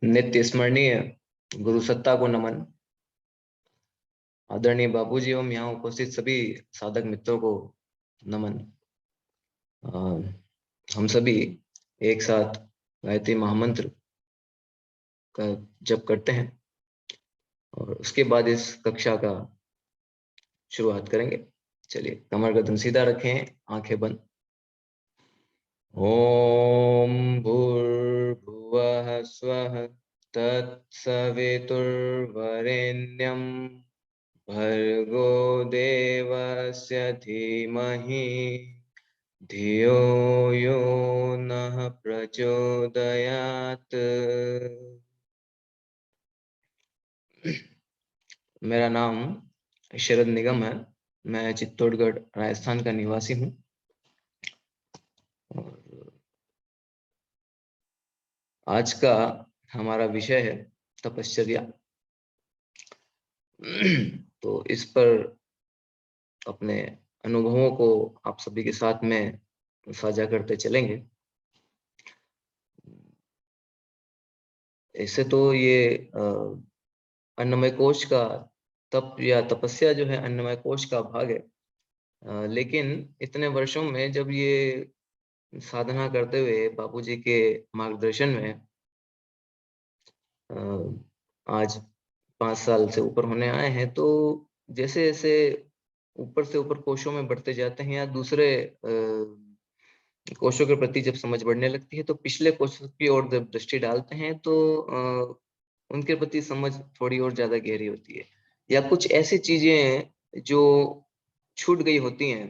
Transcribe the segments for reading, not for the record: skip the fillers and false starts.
नित्य स्मरणीय गुरु सत्ता को नमन। आदरणीय बाबूजी एवं यहाँ उपस्थित सभी साधक मित्रों को नमन। हम सभी एक साथ गायत्री महामंत्र का जप करते हैं और उसके बाद इस कक्षा का शुरुआत करेंगे। चलिए, कमर गर्दन सीधा रखें, आंखें बंद। ओम भूर्भुवः स्वः तत्सवितुर्वरेण्यं भर्गो देवस्य धीमहि धियो यो नः प्रचोदयात्। मेरा नाम शरद निगम है। मैं चित्तौड़गढ़ राजस्थान का निवासी हूँ। आज का हमारा विषय है तपश्चर्या। तो इस पर अपने अनुभवों को आप सभी के साथ में साझा करते चलेंगे। ऐसे तो ये अन्नमय कोश का तप या तपस्या जो है अन्नमय कोश का भाग है। लेकिन इतने वर्षों में जब ये साधना करते हुए बापूजी के मार्गदर्शन में आज 5 साल से ऊपर होने आए हैं, तो जैसे जैसे ऊपर से ऊपर कोशों में बढ़ते जाते हैं या दूसरे कोशों के प्रति जब समझ बढ़ने लगती है, तो पिछले कोशों की ओर जब दृष्टि डालते हैं तो उनके प्रति समझ थोड़ी और ज्यादा गहरी होती है, या कुछ ऐसी चीजें जो छूट गई होती हैं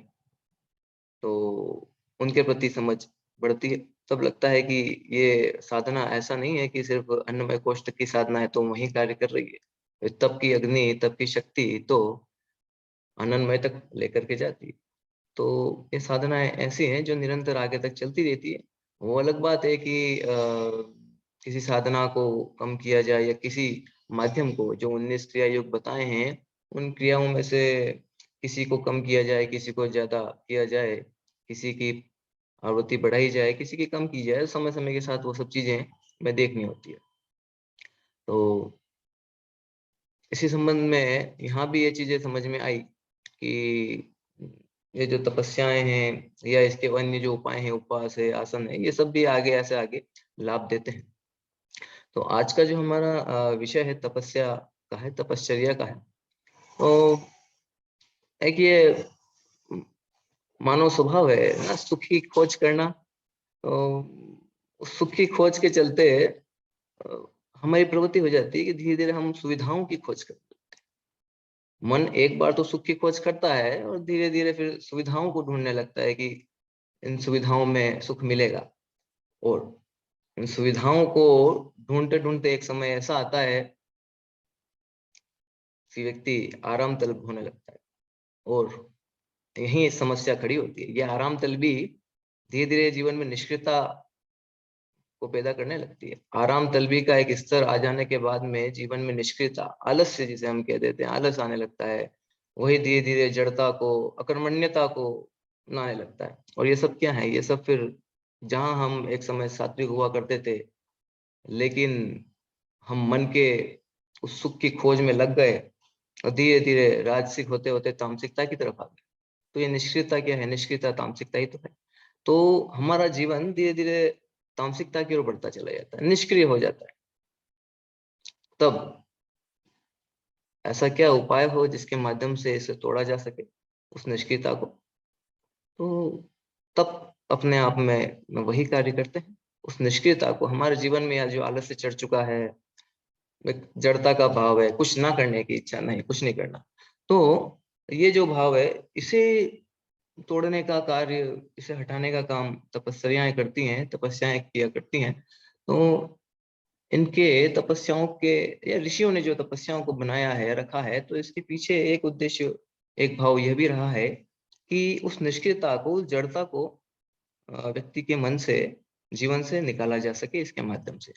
तो उनके प्रति समझ बढ़ती है। तब लगता है कि ये साधना ऐसा नहीं है कि सिर्फ अन्नमय कोश तक की साधना है तो वही कार्य कर रही है। तप की अग्नि, तप की शक्ति तो आनंदमय तक लेकर के जाती है। तो ये साधनाएं ऐसी हैं जो निरंतर आगे तक चलती रहती है। वो अलग बात है कि किसी साधना को कम किया जाए या किसी माध्यम को, जो 19 क्रिया योग बताए हैं, उन क्रियाओं में से किसी को कम किया जाए, किसी को ज्यादा किया जाए, किसी की आवृत्ति बढ़ाई जाए, किसी की कम की जाए, समय समय के साथ वो सब चीजें में देखनी होती है। तो इसी संबंध में यहाँ भी ये चीजें समझ में आई कि ये जो तपस्याएं हैं या इसके अन्य जो उपाय हैं, उपवास है, आसन है, ये सब भी आगे ऐसे आगे लाभ देते हैं। तो आज का जो हमारा विषय है तपस्या का है, तपश्चर्या का है। तो एक ये मानव स्वभाव है ना, सुख की खोज करना। तो उस सुख की खोज के चलते अ, हमारी प्रवृत्ति हो जाती है कि धीरे धीरे हम सुविधाओं की खोज करते हैं। मन एक बार तो सुख की खोज करता है और धीरे धीरे फिर सुविधाओं को ढूंढने लगता है कि इन सुविधाओं में सुख मिलेगा। और इन सुविधाओं को ढूंढते ढूंढते एक समय ऐसा आता है कि व्यक्ति आराम तलब होने लगता है। और यही समस्या खड़ी होती है। ये आराम तलबी धीरे धीरे जीवन में निष्क्रियता को पैदा करने लगती है। आराम तलबी का एक स्तर आ जाने के बाद में जीवन में निष्क्रियता, आलस्य जिसे हम कह देते हैं, आलस आने लगता है। वही धीरे धीरे जड़ता को, अकर्मण्यता को लाने लगता है। और ये सब क्या है? ये सब फिर जहां हम एक समय सात्विक हुआ करते थे, लेकिन हम मन के उस सुख की खोज में लग गए और धीरे धीरे राजसिक होते होते तामसिकता की तरफ आ गए। तो ये निष्क्रियता क्या है? निष्क्रियता तामसिकता ही तो है। तो हमारा जीवन धीरे धीरे तामसिकता की ओर बढ़ता चला जाता है, निष्क्रिय हो जाता है। तब ऐसा क्या उपाय हो जिसके माध्यम से इसे तोड़ा जा सके, उस निष्क्रियता को? तो तब अपने आप में वही कार्य करते हैं। उस निष्क्रियता को, हमारे जीवन में या जो आलस्य चढ़ चुका है, एक जड़ता का भाव है, कुछ ना करने की इच्छा, नहीं कुछ नहीं करना, तो ये जो भाव है, इसे तोड़ने का कार्य, इसे हटाने का काम तपस्याएं करती हैं, तपस्याएं किया करती हैं। तो इनके तपस्याओं के, या ऋषियों ने जो तपस्याओं को बनाया है, रखा है, तो इसके पीछे एक उद्देश्य, एक भाव यह भी रहा है कि उस निष्क्रियता को, उस जड़ता को व्यक्ति के मन से, जीवन से निकाला जा सके इसके माध्यम से।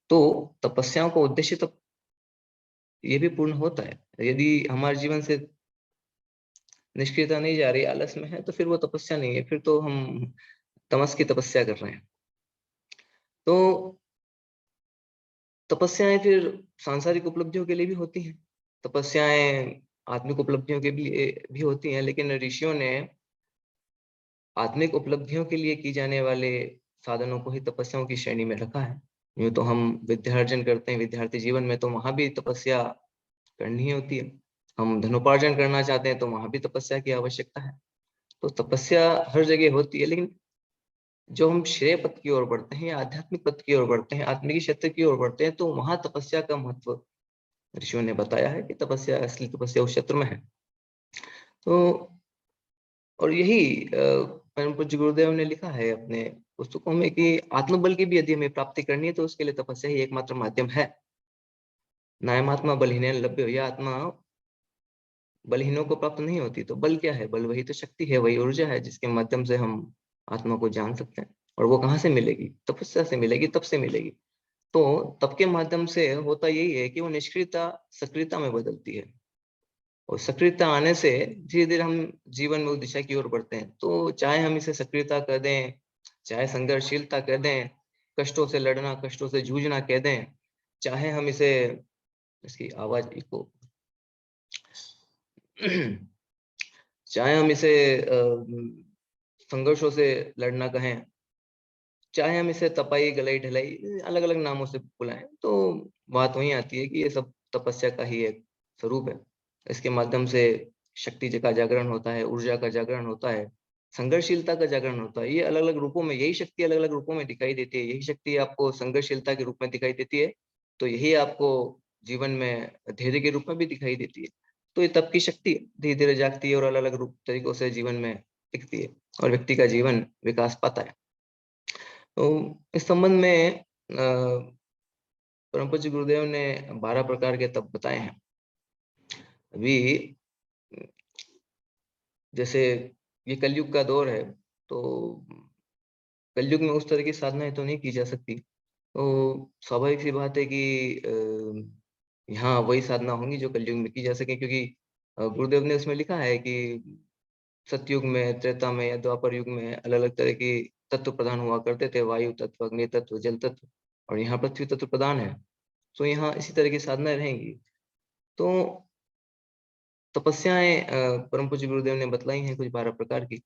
तो तपस्याओं का उद्देश्य तो ये भी पूर्ण होता है। यदि हमारे जीवन से निष्क्रियता नहीं जा रही, आलस में है, तो फिर वो तपस्या नहीं है, फिर तो हम तमस की तपस्या कर रहे हैं। तो तपस्याएं फिर सांसारिक उपलब्धियों के लिए भी होती हैं, तपस्याएं आत्मिक उपलब्धियों के भी होती हैं, लेकिन ऋषियों ने आत्मिक उपलब्धियों के लिए की जाने वाले साधनों को ही तपस्याओं की श्रेणी में रखा है। यूं तो हम विद्यार्जन करते हैं विद्यार्थी जीवन में, तो वहां भी तपस्या करनी ही होती है। हम धनोपार्जन करना चाहते हैं तो वहां भी तपस्या की आवश्यकता है। तो तपस्या हर जगह होती है, लेकिन जो हम श्रेय पथ की ओर बढ़ते हैं या आध्यात्मिक पथ की ओर बढ़ते हैं, आत्मिक क्षेत्र की ओर बढ़ते हैं, तो वहां तपस्या का महत्व ऋषियों ने बताया है कि तपस्या, असली तपस्या उस क्षेत्र में है। तो और यही परम पूज्य गुरुदेव ने लिखा है अपने पुस्तकों में कि आत्मबल की भी यदि हमें प्राप्ति करनी है तो उसके लिए तपस्या ही एकमात्र माध्यम है। नायमात्मा बलहीन लभ्य, यह आत्मा बलहीनों को प्राप्त नहीं होती। तो बल क्या है? बल वही तो शक्ति है, वही ऊर्जा है जिसके माध्यम से हम आत्मा को जान सकते हैं। और वो कहाँ से मिलेगी? तपस्या से मिलेगी, तप से मिलेगी। तो तप के माध्यम से होता यही है कि वो निष्क्रियता सक्रियता में बदलती है, और सक्रियता आने से धीरे धीरे हम जीवन में उस दिशा की ओर बढ़ते हैं। तो चाहे हम इसे सक्रियता कह दें, चाहे संघर्षशीलता कह दें, कष्टों से लड़ना, कष्टों से जूझना कह दें, चाहे हम इसे, इसकी आवाज को चाहे हम इसे संघर्षों से लड़ना कहें, चाहे हम इसे तपाई गलाई ढलाई अलग अलग नामों से बुलाएं, तो बात वही आती है कि ये सब तपस्या का ही एक स्वरूप है। इसके माध्यम से शक्ति का जागरण होता है, ऊर्जा का जागरण होता है, संघर्षशीलता का जागरण होता है। ये अलग अलग रूपों में, यही शक्ति अलग अलग रूपों में दिखाई देती है। यही शक्ति आपको संघर्षशीलता के रूप में दिखाई देती है, तो यही आपको जीवन में धैर्य के रूप में भी दिखाई देती है। तो ये तप की शक्ति धीरे धीरे जागती है और अलग अलग रूप तरीकों से जीवन में दिखती है, और व्यक्ति का जीवन विकास पाता है। तो इस संबंध में परम पूज्य गुरुदेव ने 12 प्रकार के तप बताए हैं। अभी जैसे ये कलयुग का दौर है, तो कलयुग में उस तरह की साधनाएं तो नहीं की जा सकती। तो स्वाभाविक सी बात है कि यहाँ वही साधना होंगी जो कलयुग में की जा सके, क्योंकि गुरुदेव ने उसमें लिखा है कि सतयुग में, त्रेता में या द्वापर युग में अलग अलग तरह की तत्व प्रधान हुआ करते थे, वायु तत्व, अग्नि तत्व, जल तत्व, और यहाँ पृथ्वी तत्व प्रधान है। तो यहाँ इसी तरह की साधनाएं रहेंगी। तो तपस्याएं परम पूज्य गुरुदेव ने बतलाई हैं कुछ 12 प्रकार की।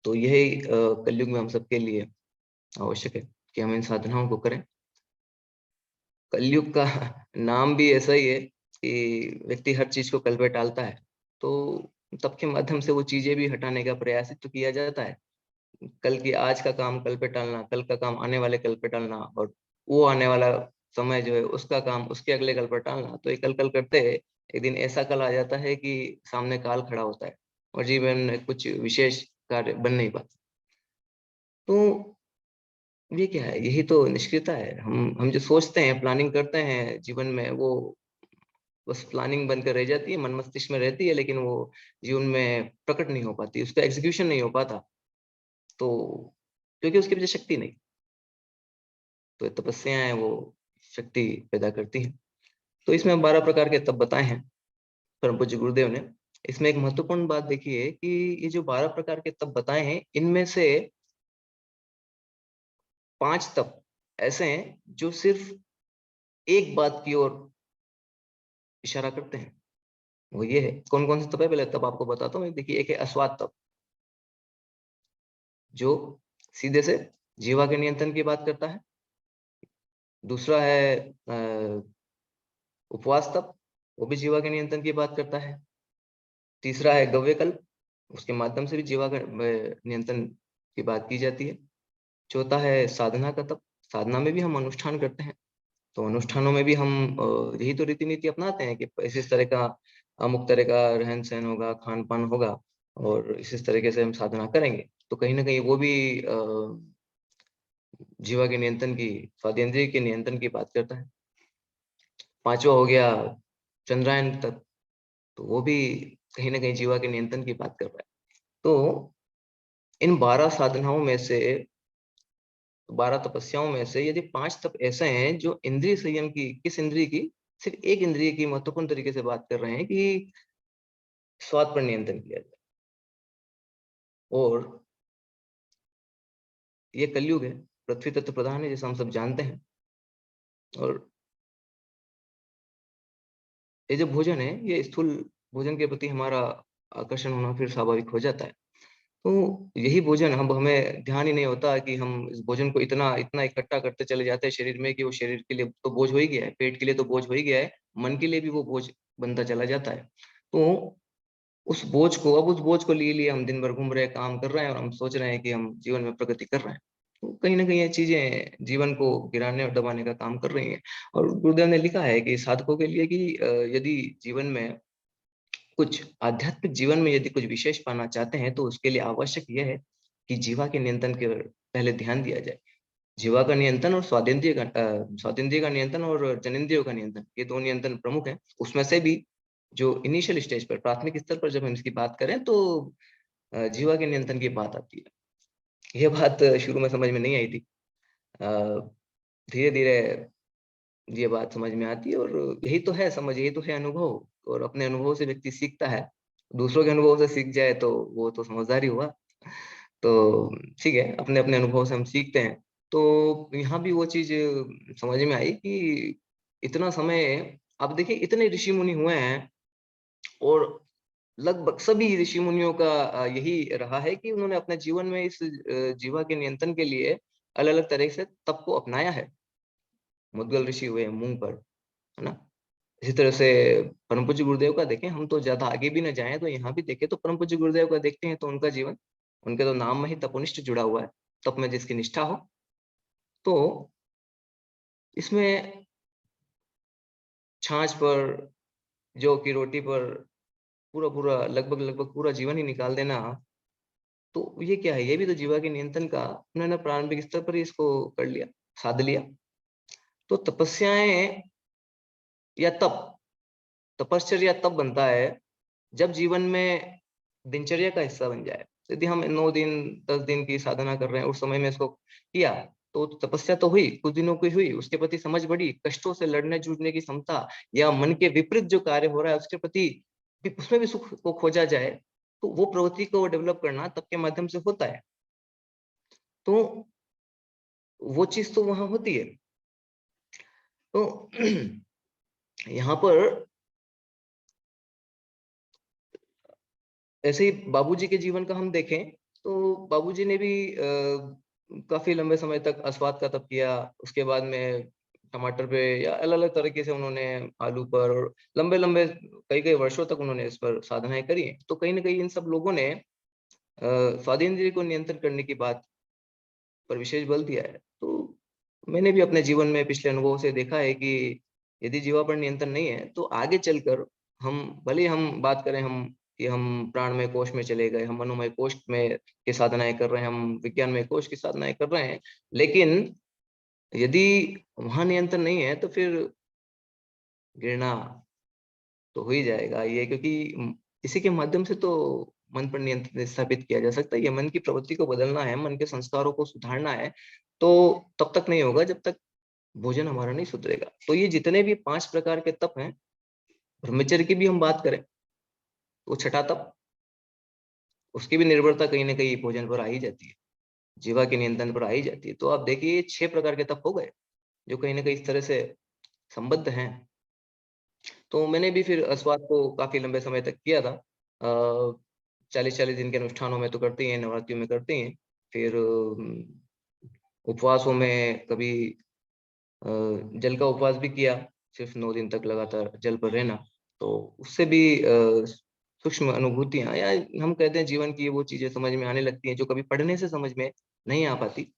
तो यही कलयुग में हम सबके लिए आवश्यक है कि हम इन साधनाओं को करें। कलयुग का नाम भी ऐसा ही है कि व्यक्ति हर चीज को कल पे टालता है। तो तब के माध्यम से वो चीजें भी हटाने का प्रयास तो किया जाता है। कल की, आज का काम कल पे टालना, कल का काम आने वाले कल पे टालना, और वो आने वाला समय जो है उसका काम उसके अगले कल पर टालना। तो ये कल कल करते हैं, एक दिन ऐसा कल आ जाता है कि सामने काल खड़ा होता है और जीवन में कुछ विशेष कार्य बन नहीं पाता। तो ये क्या है? यही तो निष्क्रियता है। हम जो सोचते हैं, प्लानिंग करते हैं जीवन में, वो बस प्लानिंग बनकर रह जाती है, मन मस्तिष्क में रहती है, लेकिन वो जीवन में प्रकट नहीं हो पाती, उसका एग्जीक्यूशन नहीं हो पाता। तो क्योंकि उसके पीछे शक्ति नहीं। तो तपस्याएं वो शक्ति पैदा करती हैं। तो इसमें 12 प्रकार के तप बताए हैं परम पूज्य गुरुदेव ने। इसमें एक महत्वपूर्ण बात देखिए कि ये जो 12 प्रकार के तप बताए हैं, इनमें से 5 तप ऐसे हैं जो सिर्फ एक बात की ओर इशारा करते हैं। वो ये है, कौन कौन से तप है पहले तप आपको बताता हूँ। देखिए, एक है अस्वाद तप, जो सीधे से जीवा के नियंत्रण की बात करता है। दूसरा है उपवास तप, वो भी जीवा के नियंत्रण की बात करता है। तीसरा है गव्य कल्प, उसके माध्यम से भी जीवा का नियंत्रण की बात की जाती है। चौथा है साधना का तप, साधना में भी हम अनुष्ठान करते हैं। तो अनुष्ठानों में भी हम यही तो रीति नीति अपनाते हैं कि इस तरह का, अमुक तरह का रहन सहन होगा, खान पान होगा, और इस तरीके से हम साधना करेंगे। तो कहीं ना कहीं वो भी जीवा के नियंत्रण की, स्वादेंद्रिय के नियंत्रण की बात करता है। पांचवा हो गया चंद्रायन तप, तो वो भी कहीं ना कहीं जीवा के नियंत्रण की बात कर रहा है। तो इन 12 साधनाओं में से, 12 तपस्याओं में से यदि 5 तप ऐसे हैं जो इंद्रिय संयम की, किस इंद्रिय की? सिर्फ एक इंद्रिय की महत्वपूर्ण तरीके से बात कर रहे हैं कि स्वाद पर नियंत्रण किया जाए। और ये कलयुग है, पृथ्वी तत्व प्रधान है जैसा हम सब जानते हैं। और ये जो भोजन है, ये स्थूल भोजन के प्रति हमारा आकर्षण होना फिर स्वाभाविक हो जाता है। तो यही भोजन अब हमें ध्यान ही नहीं होता कि हम इस भोजन को इतना इतना इकट्ठा करते चले जाते हैं शरीर में कि वो शरीर के लिए तो बोझ हो ही गया है, पेट के लिए तो बोझ हो ही गया है, मन के लिए भी वो बोझ बनता चला जाता है। तो उस बोझ को लिए हम दिन भर घूम रहे हैं, काम कर रहे हैं और हम सोच रहे हैं कि हम जीवन में प्रगति कर रहे हैं। तो कहीं न कहीं ये चीज़ें जीवन को गिराने और दबाने का काम कर रही हैं। और गुरुदेव ने लिखा है कि साधकों के लिए कि यदि जीवन में कुछ आध्यात्मिक जीवन में यदि कुछ विशेष पाना चाहते हैं, तो उसके लिए आवश्यक यह है कि जीवा के नियंत्रण के पहले ध्यान दिया जाए। जीवा का नियंत्रण और स्वादेंद्रिय का नियंत्रण और जनेंद्रियों का नियंत्रण, ये 2 नियंत्रण प्रमुख हैं। उसमें से भी जो इनिशियल स्टेज पर, प्राथमिक स्तर पर जब हम इसकी बात करें तो जीवा के नियंत्रण की बात आती है। ये बात शुरू में समझ में नहीं आई थी। अ, धीरे-धीरे ये बात समझ में आती है और यही तो है समझ, यही तो है अनुभव और अपने अनुभव से व्यक्ति सीखता है। दूसरों के अनुभव से सीख जाए तो वो तो समझदार ही हुआ। तो ठीक है, अपने-अपने अनुभव से हम सीखते हैं। तो यहाँ भी वो चीज़ समझ में आई कि इतना समय अब देखिए इतने ऋषि-मुनि हुए हैं और लगभग सभी ऋषि-मुनियों का यही रहा है कि उन्होंने अपने जीवन में इस जीवा के नियंत्रण के लिए अलग-अलग तरह से तप को अपनाया है। मुद्गल ऋषि हुए मूंग पर, है ना? इसी तरह से परम पूज्य गुरुदेव का देखें, हम तो ज़्यादा आगे भी ना जाएँ तो यहाँ भी देखें तो परम पूज्य गुरुदेव का देखते हैं तो उनका जीवन, उनके तो नाम में ही तपोनिष्ठ जुड़ा हुआ है। तप में जिसकी निष्ठा हो, तो इसमें छाछ पर, जौ की रोटी पर पूरा-पूरा लगभग-लगभग पूरा जीवन ही निकाल देना, तो ये क्या है? ये भी तो जीवा के नियंत्रण का उन्होंने प्रारंभिक स्तर पर ही इसको कर लिया, साध लिया। तो तपस्याएँ या तप, तपश्चर्या तब बनता है जब जीवन में दिनचर्या का हिस्सा बन जाए। यदि हम 9 दिन, 10 दिन की साधना कर रहे हैं, उस समय में इसको किया, तो तपस्या तो हुई, कुछ दिनों की हुई, उसके प्रति समझ बढ़ी, कष्टों से लड़ने-जूझने की क्षमता या मन के विपरीत जो कार्य हो रहा है, उसके प्रति भी उसमें भी सुख को खोजा जाए, तो वो प्रवृत्ति को डेवलप करना तप के माध्यम से होता है। तो वो चीज़ तो वहाँ होती है। तो यहाँ पर ऐसे ही बाबूजी के जीवन का हम देखें, तो बाबूजी ने भी काफ़ी लंबे समय तक अस्वाद का तप किया, उसके बाद में टमाटर पे या अलग-अलग तरीके से उन्होंने आलू पर और लंबे-लंबे कई-कई वर्षों तक उन्होंने इस पर साधनाएँ करी हैं। तो कहीं न कहीं इन सब लोगों ने स्वादेंद्रिय को नियंत्रण करने की बात पर विशेष बल दिया है। तो मैंने भी अपने जीवन में पिछले अनुभव से देखा है कि यदि जीवा पर नियंत्रण नहीं है, तो आगे चलकर हम भले ही हम बात करें हम प्राणमय कोश में चले गए, हम मनोमय कोश में की साधनाएँ कर रहे हैं, हम विज्ञानमय कोश की साधनाएँ कर रहे हैं। लेकिन यदि वहाँ नियंत्रण नहीं है, तो फिर गिरना तो हो ही जाएगा ये क्योंकि इसी के माध्यम से तो मन पर नियंत्रण स्थापित किया जा सकता है। ये मन की प्रवृत्ति को बदलना है, मन के संस्कारों को सुधारना है, तो तब तक नहीं होगा जब तक भोजन हमारा नहीं सुधरेगा। तो ये जितने भी 5 प्रकार के तप हैं, ब्रह्मचर्य की भी हम बात करें, तो छठा तप, उसकी भी निर्भरता कहीं न कहीं भोजन पर आ ही जाती है, जीवा के नियंत्रण पर आ ही जाती है। तो आप देखिए 6 प्रकार के तप हो गए, जो कहीं न कहीं इस तरह से संबद्ध हैं। तो मैंने भी फिर अस्वाद को काफ़ी लंबे समय तक किया था। 40-40 दिन के अनुष्ठानों में तो करते ही हैं, नवरात्रियों में करते ही हैं। फिर उपवासों में कभी अ, जल का उपवास भी किया, सिर्फ़ 9 दिन तक लगातार जल पर रहना। तो उससे भी सूक्ष्म अनुभूतियाँ या हम कहते हैं जीवन की वो चीज़ें समझ में आने लगती हैं, जो कभी पढ़ने से समझ में नहीं आ पाती।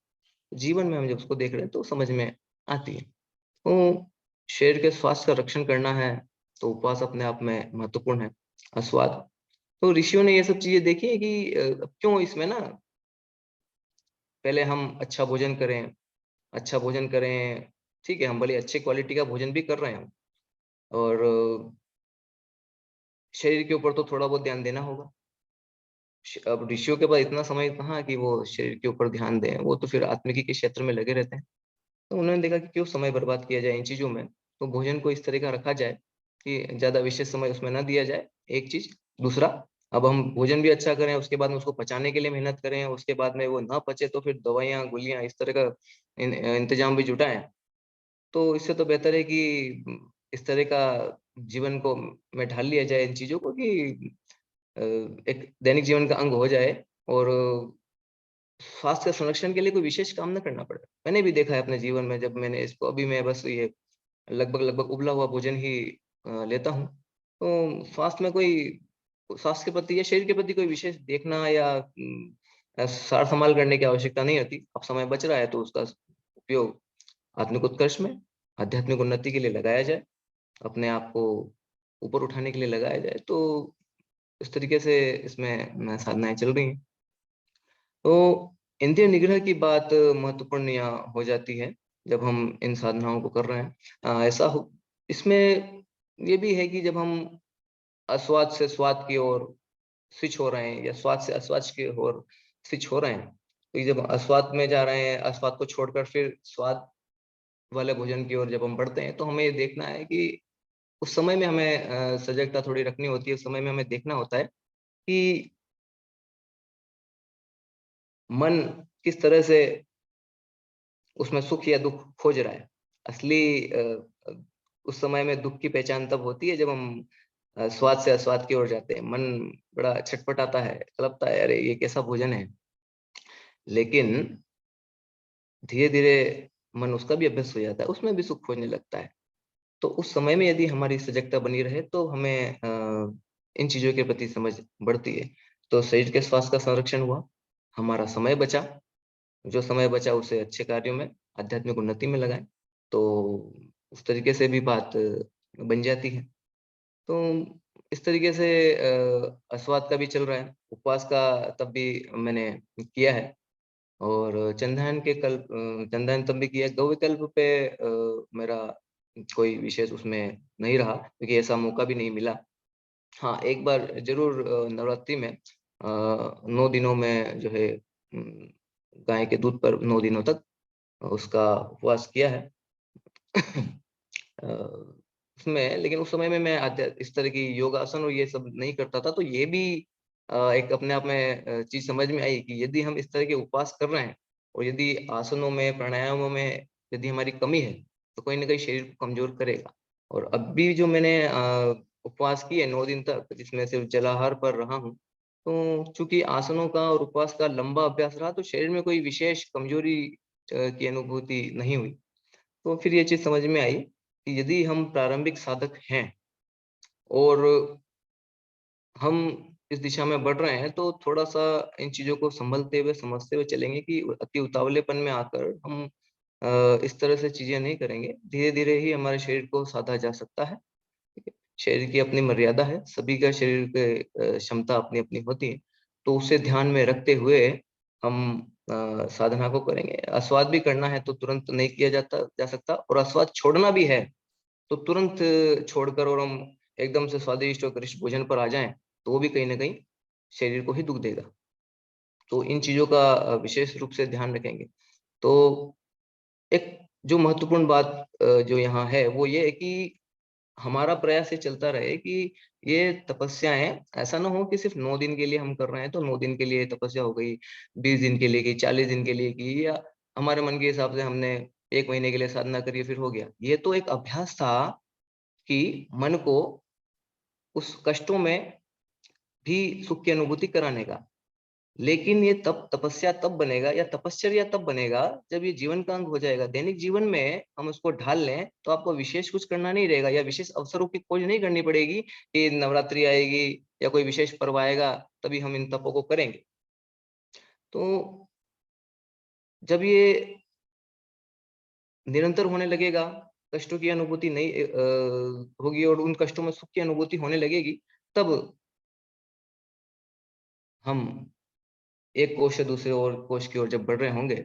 जीवन में हम जब उसको देख रहे हैं तो समझ में आती है। तो शरीर के स्वास्थ्य का रक्षण करना है, तो उपवास अपने आप में महत्वपूर्ण है। स्वाद, तो ऋषियों ने ये सब चीज़ें देखी है कि क्यों इसमें ना पहले हम अच्छा भोजन करें, ठीक है, हम भले अच्छी क्वालिटी का भोजन भी कर रहे हैं और शरीर के ऊपर तो थोड़ा बहुत ध्यान देना होगा। अब ऋषियों के पास इतना समय कहाँ कि वो शरीर के ऊपर ध्यान दें, वो तो फिर आत्मिकी के क्षेत्र में लगे रहते हैं। तो उन्होंने देखा कि क्यों समय बर्बाद किया जाए इन चीज़ों में, तो भोजन को इस तरह का रखा जाए कि ज़्यादा विशेष समय उसमें ना दिया जाए, एक चीज़। दूसरा, अब हम भोजन भी अच्छा करें, उसके बाद में उसको पचाने के लिए मेहनत करें, उसके बाद में वो ना पचे तो फिर दवाइयाँ, गोलियाँ इस तरह का इंतज़ाम भी जुटाएँ। तो इससे तो बेहतर है कि इस तरह का जीवन को में ढाल लिया जाए इन चीज़ों को कि एक दैनिक जीवन का अंग हो जाए और स्वास्थ्य संरक्षण के लिए कोई विशेष काम ना करना पड़े। मैंने भी देखा है अपने जीवन में, जब मैंने इसको अभी मैं बस ये लगभग उबला हुआ भोजन ही लेता हूँ। तो स्वास्थ्य के प्रति या शरीर के प्रति कोई विशेष देखना या सार संभाल करने की आवश्यकता नहीं होती। अब समय बच रहा है तो उसका उपयोग आत्मिक उत्कर्ष में, आध्यात्मिक उन्नति के लिए लगाया जाए, अपने आप को ऊपर उठाने के लिए लगाया जाए। तो इस तरीके से इसमें साधनाएँ चल रही हैं। तो इंद्रिय निग्रह की बात महत्वपूर्ण यहाँ हो जाती है, जब हम इन साधनाओं को कर रहे हैं। ऐसा हो इसमें ये भी है कि जब हम अस्वाद से स्वाद की ओर स्विच हो रहे हैं या स्वाद से अस्वाद की ओर स्विच हो रहे हैं, तो ये जब अस्वाद में जा रहे हैं, अस्वाद को छोड़कर फिर स्वाद वाले भोजन की ओर जब हम बढ़ते हैं, तो हमें ये देखना है कि उस समय में हमें सजगता थोड़ी रखनी होती है। उस समय में हमें देखना होता है कि मन किस तरह से उसमें सुख या दुःख खोज रहा है। असली उस समय में दुःख की पहचान तब होती है जब हम स्वाद से अस्वाद की ओर जाते हैं। मन बड़ा छटपटाता है, तड़पता है, अरे ये कैसा भोजन है। लेकिन धीरे-धीरे मन उसका भी अभ्यस्त हो जाता है, उसमें भी सुख खोजने लगता है। तो उस समय में यदि हमारी सजगता बनी रहे तो हमें इन चीज़ों के प्रति समझ बढ़ती है। तो शरीर के स्वास्थ्य का संरक्षण हुआ, हमारा समय बचा, जो समय बचा उसे अच्छे कार्यों में, आध्यात्मिक उन्नति में लगाएँ, तो उस तरीके से भी बात बन जाती है। तो इस तरीके से अस्वाद का भी चल रहा है, उपवास का तब भी मैंने किया है और चंदन तब भी किया। गौ विकल्प पे मेरा कोई विशेष उसमें नहीं रहा क्योंकि ऐसा मौका भी नहीं मिला। हाँ, एक बार ज़रूर नवरात्रि में 9 दिनों में जो है गाय के दूध पर 9 दिनों तक उसका उपवास किया है। उसमें लेकिन उस समय में मैं इस तरह की योगासन और ये सब नहीं करता था, तो ये भी एक अपने आप में चीज़ समझ में आई कि यदि हम इस तरह के उपवास कर रहे हैं और यदि आसनों में, प्राणायामों में यदि हमारी कमी है, तो कहीं न कहीं शरीर को कमज़ोर करेगा। और अब भी जो मैंने उपवास किए 9 दिन तक, जिसमें सिर्फ़ जलाहार पर रहा हूँ, तो चूँकि आसनों का और उपवास का लंबा अभ्यास रहा, तो शरीर में कोई विशेष कमज़ोरी की अनुभूति नहीं हुई। तो फिर ये चीज़ समझ में आई कि यदि हम प्रारंभिक साधक हैं और हम इस दिशा में बढ़ रहे हैं, तो थोड़ा-सा इन चीज़ों को सँभलते हुए, समझते हुए चलेंगे कि अति उतावलेपन में आकर हम इस तरह से चीज़ें नहीं करेंगे। धीरे-धीरे ही हमारे शरीर को साधा जा सकता है, ठीक है? शरीर की अपनी मर्यादा है, सभी का शरीर के क्षमता अपनी-अपनी होती है, तो उसे ध्यान में रखते हुए हम साधना को करेंगे। अस्वाद भी करना है तो तुरंत नहीं किया जा सकता और अस्वाद छोड़ना भी है तो तुरंत छोड़कर और हम एकदम से स्वादिष्ट और गरिष्ठ भोजन पर आ जाएँ, तो वो भी कहीं न कहीं शरीर को ही दुःख देगा। तो इन चीज़ों का विशेष रूप से ध्यान रखेंगे। तो एक जो महत्वपूर्ण बात जो यहाँ है, वो ये है कि हमारा प्रयास ये चलता रहे कि ये तपस्याएँ ऐसा ना हो कि सिर्फ़ 9 दिन के लिए हम कर रहे हैं, तो 9 दिन के लिए तपस्या हो गई, 20 दिन के लिए की, 40 दिन के लिए की या हमारे मन के हिसाब से हमने 1 महीने के लिए साधना करी, फिर हो गया। ये तो एक अभ्यास था कि मन को उस कष्टों में भी सुख की अनुभूति कराने का। लेकिन ये तब तपस्या तब बनेगा या तपश्चर्या तब बनेगा जब ये जीवन का अंग हो जाएगा। दैनिक जीवन में हम उसको ढाल लें तो आपको विशेष कुछ करना नहीं रहेगा या विशेष अवसरों की खोज नहीं करनी पड़ेगी कि नवरात्रि आएगी या कोई विशेष पर्व आएगा तभी हम इन तपों को करेंगे। तो जब ये निरंतर होने लगेगा, कष्टों की अनुभूति नहीं होगी और उन कष्टों में सुख की अनुभूति होने लगेगी, तब हम एक कोष से दूसरे और कोष की ओर जब बढ़ रहे होंगे,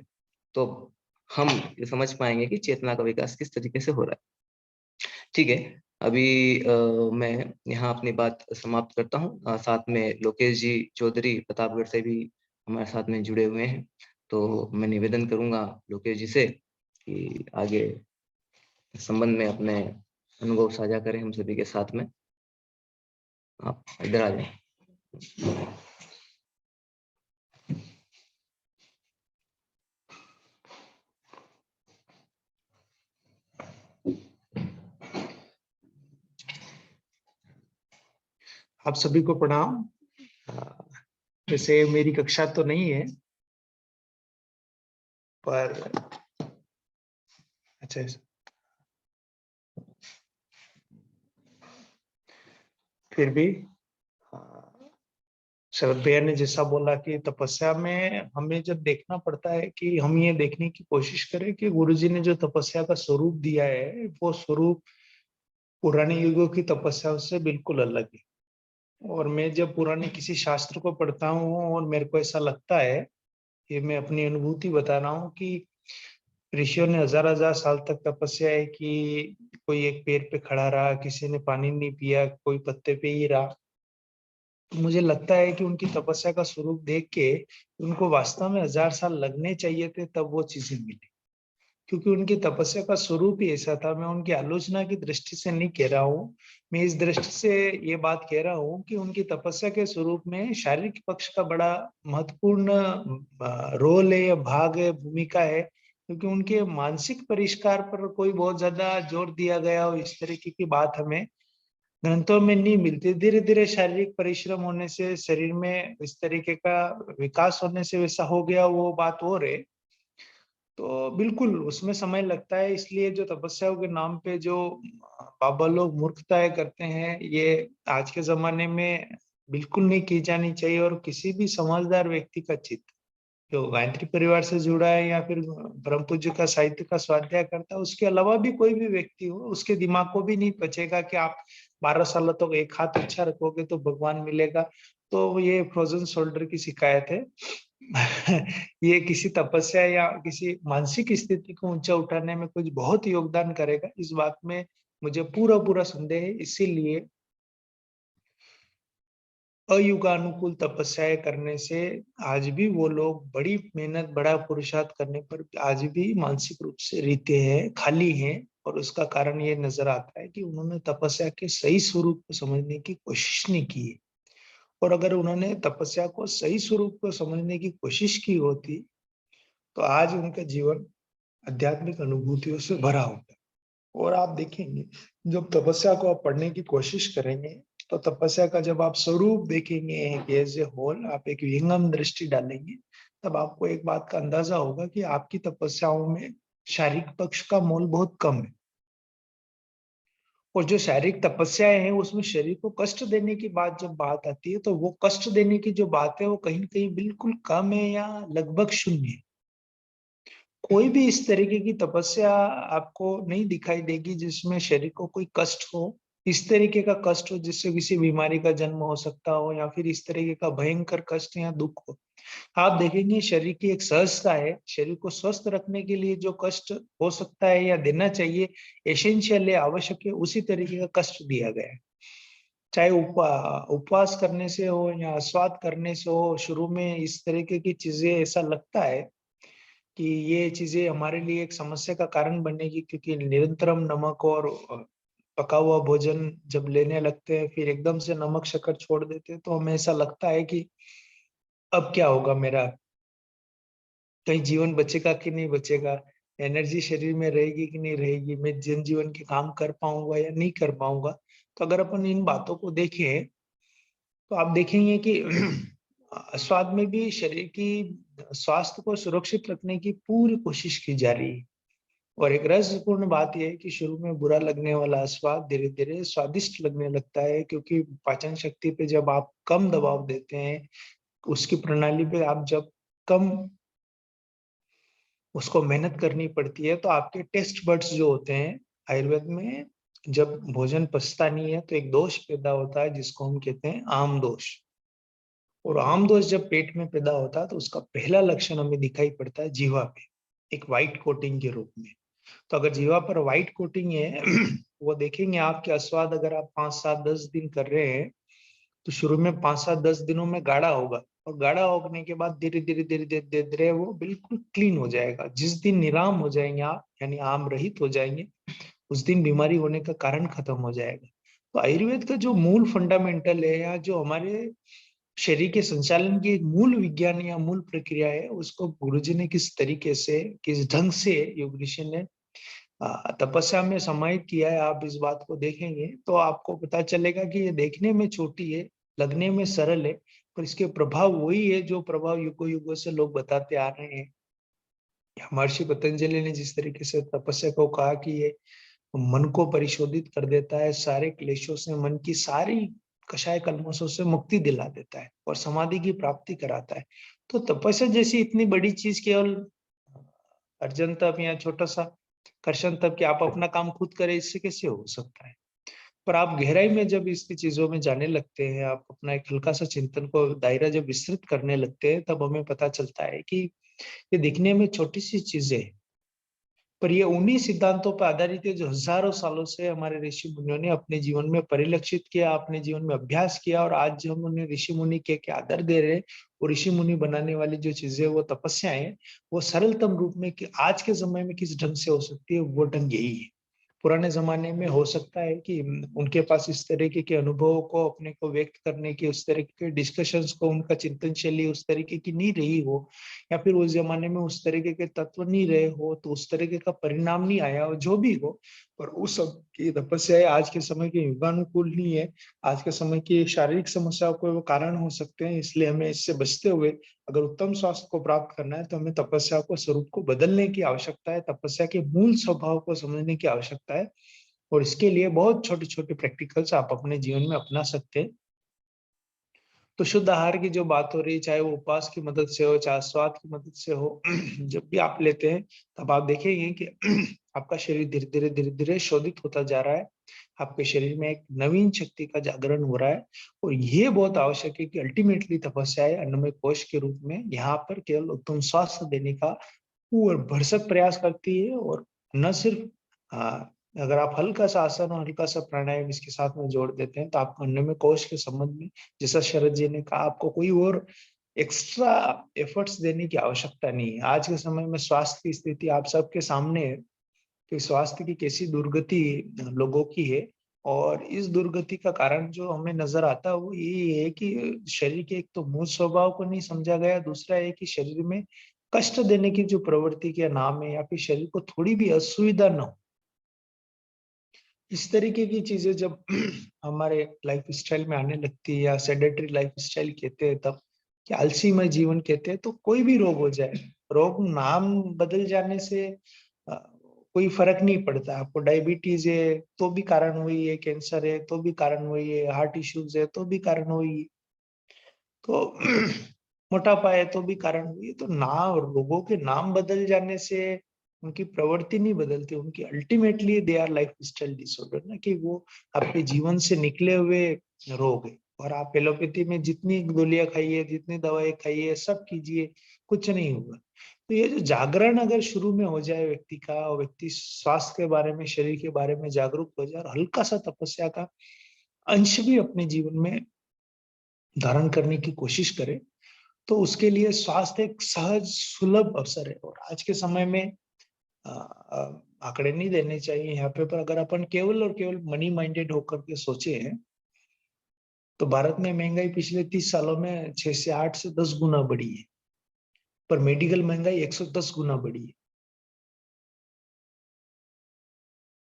तो हम ये समझ पाएँगे कि चेतना का विकास किस तरीके से हो रहा है। ठीक है, अभी मैं यहाँ अपनी बात समाप्त करता हूँ। साथ में लोकेश जी चौधरी प्रतापगढ़ से भी हमारे साथ में जुड़े हुए हैं। तो मैं निवेदन करूँगा लोकेश जी से कि आगे इस संबंध में अपने अनुभव साझा करें हम सभी के साथ में। आप इधर आ जाएँ। आप सभी को प्रणाम। वैसे मेरी कक्षा तो नहीं है, पर अच्छा, फिर भी शरद भैया ने जैसा बोला कि तपस्या में हमें जब देखना पड़ता है कि हम ये देखने की कोशिश करें कि गुरुजी ने जो तपस्या का स्वरूप दिया है वो स्वरूप पुराने युगों की तपस्या से बिल्कुल अलग है। और मैं जब पुराने किसी शास्त्र को पढ़ता हूँ और मेरे को ऐसा लगता है, ये मैं अपनी अनुभूति बता रहा हूँ कि ऋषियों ने हजार हजार साल तक तपस्या है कि कोई एक पेड़ पे खड़ा रहा, किसी ने पानी नहीं पिया, कोई पत्ते पे ही रहा। तो मुझे लगता है कि उनकी तपस्या का स्वरूप देख के उनको वास्तव में हजार साल लगने चाहिए थे तब वो चीजें मिली, क्योंकि उनकी तपस्या का स्वरूप ही ऐसा था। मैं उनकी आलोचना की दृष्टि से नहीं कह रहा हूँ, मैं इस दृष्टि से ये बात कह रहा हूँ कि उनकी तपस्या के स्वरूप में शारीरिक पक्ष का बड़ा महत्वपूर्ण रोल है या भाग है, भूमिका है, क्योंकि उनके मानसिक परिष्कार पर कोई बहुत ज्यादा जोर दिया गया हो इस तरीके की बात हमें ग्रंथों में नहीं मिलती। धीरे धीरे शारीरिक परिश्रम होने से शरीर में इस तरीके का विकास होने से वैसा हो गया, वो बात और है। तो बिल्कुल उसमें समय लगता है, इसलिए जो तपस्याओं के नाम पे जो बाबा लोग मूर्खताएं करते हैं, ये आज के जमाने में बिल्कुल नहीं की जानी चाहिए। और किसी भी समझदार व्यक्ति का चित्त जो गायत्री परिवार से जुड़ा है या फिर ब्रह्म पूज्य का साहित्य का स्वाध्याय करता है, उसके अलावा भी कोई भी व्यक्ति हो, उसके दिमाग को भी नहीं पचेगा कि आप 12 साल तक एक हाथ अच्छा रखोगे तो भगवान मिलेगा। तो ये फ्रोजन शोल्डर की शिकायत है। ये किसी तपस्या या किसी मानसिक स्थिति को ऊंचा उठाने में कुछ बहुत योगदान करेगा, इस बात में मुझे पूरा पूरा संदेह है। इसीलिए अयुगानुकूल तपस्याएं करने से आज भी वो लोग बड़ी मेहनत, बड़ा पुरुषार्थ करने पर आज भी मानसिक रूप से रीते हैं, खाली हैं। और उसका कारण ये नजर आता है कि उन्होंने तपस्या के सही स्वरूप को समझने की कोशिश नहीं की है। और अगर उन्होंने तपस्या को सही स्वरूप को समझने की कोशिश की होती तो आज उनका जीवन आध्यात्मिक अनुभूतियों से भरा होता। और आप देखेंगे जब तपस्या को आप पढ़ने की कोशिश करेंगे तो तपस्या का जब आप स्वरूप देखेंगे एज ए होल, आप एक विहंगम दृष्टि डालेंगे, तब आपको एक बात का अंदाजा होगा कि आपकी तपस्याओं में शारीरिक पक्ष का मोल बहुत कम है। और जो शारीरिक तपस्याएं हैं उसमें शरीर को कष्ट देने की बात जब बात आती है, तो वो कष्ट देने की जो बात है वो कहीं ना कहीं बिल्कुल कम है या लगभग शून्य है। कोई भी इस तरीके की तपस्या आपको नहीं दिखाई देगी जिसमें शरीर को कोई कष्ट हो, इस तरीके का कष्ट हो जिससे किसी बीमारी का जन्म हो सकता हो, या फिर इस तरीके का भयंकर कष्ट या दुख हो। आप देखेंगे शरीर की एक सहजता है, शरीर को स्वस्थ रखने के लिए जो कष्ट हो सकता है या देना चाहिए, एसेंशियल है, आवश्यक है, उसी तरीके का कष्ट दिया गया है। चाहे उपवास करने से हो या स्वाद करने से हो, शुरू में इस तरीके की चीजें ऐसा लगता है कि ये चीजें हमारे लिए एक समस्या का कारण बनेगी, क्योंकि निरंतर हम नमक और पका हुआ भोजन जब लेने लगते हैं, फिर एकदम से नमक शक्कर छोड़ देते हैं, तो हमें ऐसा लगता है कि अब क्या होगा मेरा, कहीं जीवन बचेगा कि नहीं बचेगा, एनर्जी शरीर में रहेगी कि नहीं रहेगी, मैं जन जीवन के काम कर पाऊंगा या नहीं कर पाऊंगा। तो अगर अपन इन बातों को देखें तो आप देखेंगे कि स्वाद में भी शरीर की स्वास्थ्य को सुरक्षित रखने की पूरी कोशिश की जा रही है। और एक रहस्यपूर्ण बात यह है कि शुरू में बुरा लगने वाला स्वाद धीरे धीरे स्वादिष्ट लगने लगता है, क्योंकि पाचन शक्ति पे जब आप कम दबाव देते हैं, उसकी प्रणाली पे आप जब कम उसको मेहनत करनी पड़ती है, तो आपके टेस्ट बड्स जो होते हैं, आयुर्वेद में जब भोजन पचता नहीं है तो एक दोष पैदा होता है जिसको हम कहते हैं आम दोष। और आम दोष जब पेट में पैदा होता है तो उसका पहला लक्षण हमें दिखाई पड़ता है जीवा पे, एक व्हाइट कोटिंग के रूप में। तो अगर जीवा पर व्हाइट कोटिंग है, वो देखेंगे आपके अस्वाद अगर आप 5 7 10 दिन कर रहे हैं तो शुरू में 5 7 10 दिनों में गाढ़ा होगा, और गाढ़ा होने के बाद धीरे धीरे धीरे धीरे धीरे धीरे वो बिल्कुल क्लीन हो जाएगा। जिस दिन निराम हो जाएंगे आप, यानी आम रहित हो जाएंगे, उस दिन बीमारी होने का कारण खत्म हो जाएगा। तो आयुर्वेद का जो मूल फंडामेंटल है, या जो हमारे शरीर के संचालन की एक मूल विज्ञान या मूल प्रक्रिया है, उसको गुरुजी ने किस तरीके से, किस ढंग से योग ऋषि ने तपस्या में समाहित किया है, आप इस बात को देखेंगे तो आपको पता चलेगा कि ये देखने में छोटी है, लगने में सरल है, पर इसके प्रभाव वही है जो प्रभाव युगों युगों से लोग बताते आ रहे हैं। महर्षि पतंजलि ने जिस तरीके से तपस्या को कहा कि ये मन को परिशोधित कर देता है, सारे क्लेशों से, मन की सारी कषाय कल्मशों से मुक्ति दिला देता है और समाधि की प्राप्ति कराता है। तो तपस्या जैसी इतनी बड़ी चीज केवल अर्जन तप या छोटा सा कर्षण तप कि आप अपना काम खुद करें, इससे कैसे हो सकता है। पर आप गहराई में जब इसकी चीजों में जाने लगते हैं, आप अपना एक हल्का सा चिंतन को दायरा जब विस्तृत करने लगते हैं, तब हमें पता चलता है कि ये दिखने में छोटी सी चीजें हैं, पर ये उन्हीं सिद्धांतों पर आधारित है जो हजारों सालों से हमारे ऋषि मुनियों ने अपने जीवन में परिलक्षित किया, अपने जीवन में अभ्यास किया, और आज जो हम उन्हें ऋषि मुनि के आदर दे रहे हैं, वो ऋषि मुनि बनाने वाली जो चीजें, वो तपस्याएं हैं, वो सरलतम रूप में कि आज के समय में किस ढंग से हो सकती है, वो ढंग यही है। पुराने जमाने में हो सकता है कि उनके पास इस तरीके के अनुभवों को अपने को व्यक्त करने की, उस तरीके के डिस्कशंस को, उनका चिंतन शैली उस तरीके की नहीं रही हो, या फिर उस जमाने में उस तरीके के तत्व नहीं रहे हो, तो उस तरीके का परिणाम नहीं आया हो, जो भी हो, पर उस सब की तपस्या आज के समय के युगानुकूल नहीं है। आज के समय की शारीरिक समस्याओं को वो कारण हो सकते हैं, इसलिए हमें इससे बचते हुए अगर उत्तम स्वास्थ्य को प्राप्त करना है तो हमें तपस्या को, स्वरूप को बदलने की आवश्यकता है, तपस्या के मूल स्वभाव को समझने की आवश्यकता है, और इसके लिए बहुत छोटे छोटे प्रैक्टिकल्स आप अपने जीवन में अपना सकते हैं। तो शुद्ध आहार की जो बात हो रही, चाहे वो उपवास की मदद से हो, चाहे स्वाद की मदद से हो, जब भी आप लेते हैं तब आप देखेंगे कि आपका शरीर धीरे धीरे धीरे धीरे शोधित होता जा रहा है, आपके शरीर में एक नवीन शक्ति का जागरण हो रहा है। और ये बहुत आवश्यक है कि अल्टीमेटली तपस्या अन्नमय कोश के रूप में यहाँ पर केवल उत्तम स्वास्थ्य देने का और भरसक प्रयास करती है, और न सिर्फ अगर आप हल्का सा आसन और हल्का सा प्राणायाम इसके साथ में जोड़ देते हैं, तो आपको अन्नमय कोश के संबंध में, जैसा शरद जी ने कहा, आपको कोई और एक्स्ट्रा एफर्ट्स देने की आवश्यकता नहीं है। आज के समय में स्वास्थ्य की स्थिति आप सबके सामने है कि स्वास्थ्य की कैसी दुर्गति लोगों की है, और इस दुर्गति का कारण जो हमें नजर आता है वो ये है कि शरीर के एक तो मूल स्वभाव को नहीं समझा गया, दूसरा है कि शरीर में कष्ट देने की जो प्रवृत्ति के नाम है, या फिर शरीर को थोड़ी भी असुविधा न हो, इस तरीके की चीजें जब हमारे लाइफ स्टाइल में आने लगती है, या सेडेंटरी लाइफ स्टाइल कहते हैं तब, कि आलसीमय जीवन कहते हैं, तो कोई भी रोग हो जाए, रोग नाम बदल जाने से कोई फर्क नहीं पड़ता। आपको डायबिटीज है तो भी कारण वही है, कैंसर है तो भी कारण वही है, हार्ट इश्यूज है तो भी कारण वही है, तो मोटापा है तो भी कारण वही है। तो नाम, रोगों के नाम बदल जाने से उनकी प्रवृत्ति नहीं बदलती, उनकी ultimately they our life style disorder, ना कि वो आपके जीवन से निकले हुए रोग है। और आप एलोपैथी में जितनी गोलियां खाइए, जितनी दवाएं खाइए, सब कीजिए, कुछ नहीं होगा। तो ये जो जागरण अगर शुरू में हो जाए व्यक्ति का, और व्यक्ति स्वास्थ्य के बारे में, शरीर के बारे में जागरूक हो जाए, और हल्का सा तपस्या का अंश भी अपने जीवन में धारण करने की कोशिश करे, तो उसके लिए स्वास्थ्य एक सहज सुलभ अवसर है। और आज के समय में आंकड़े नहीं देने चाहिए यहाँ पे, पर अगर अपन केवल और केवल मनी माइंडेड होकर के सोचे हैं, तो भारत में महंगाई पिछले 30 सालों में 6 से 8 से 10 गुना बढ़ी है, पर मेडिकल महंगाई 110 गुना बढ़ी है।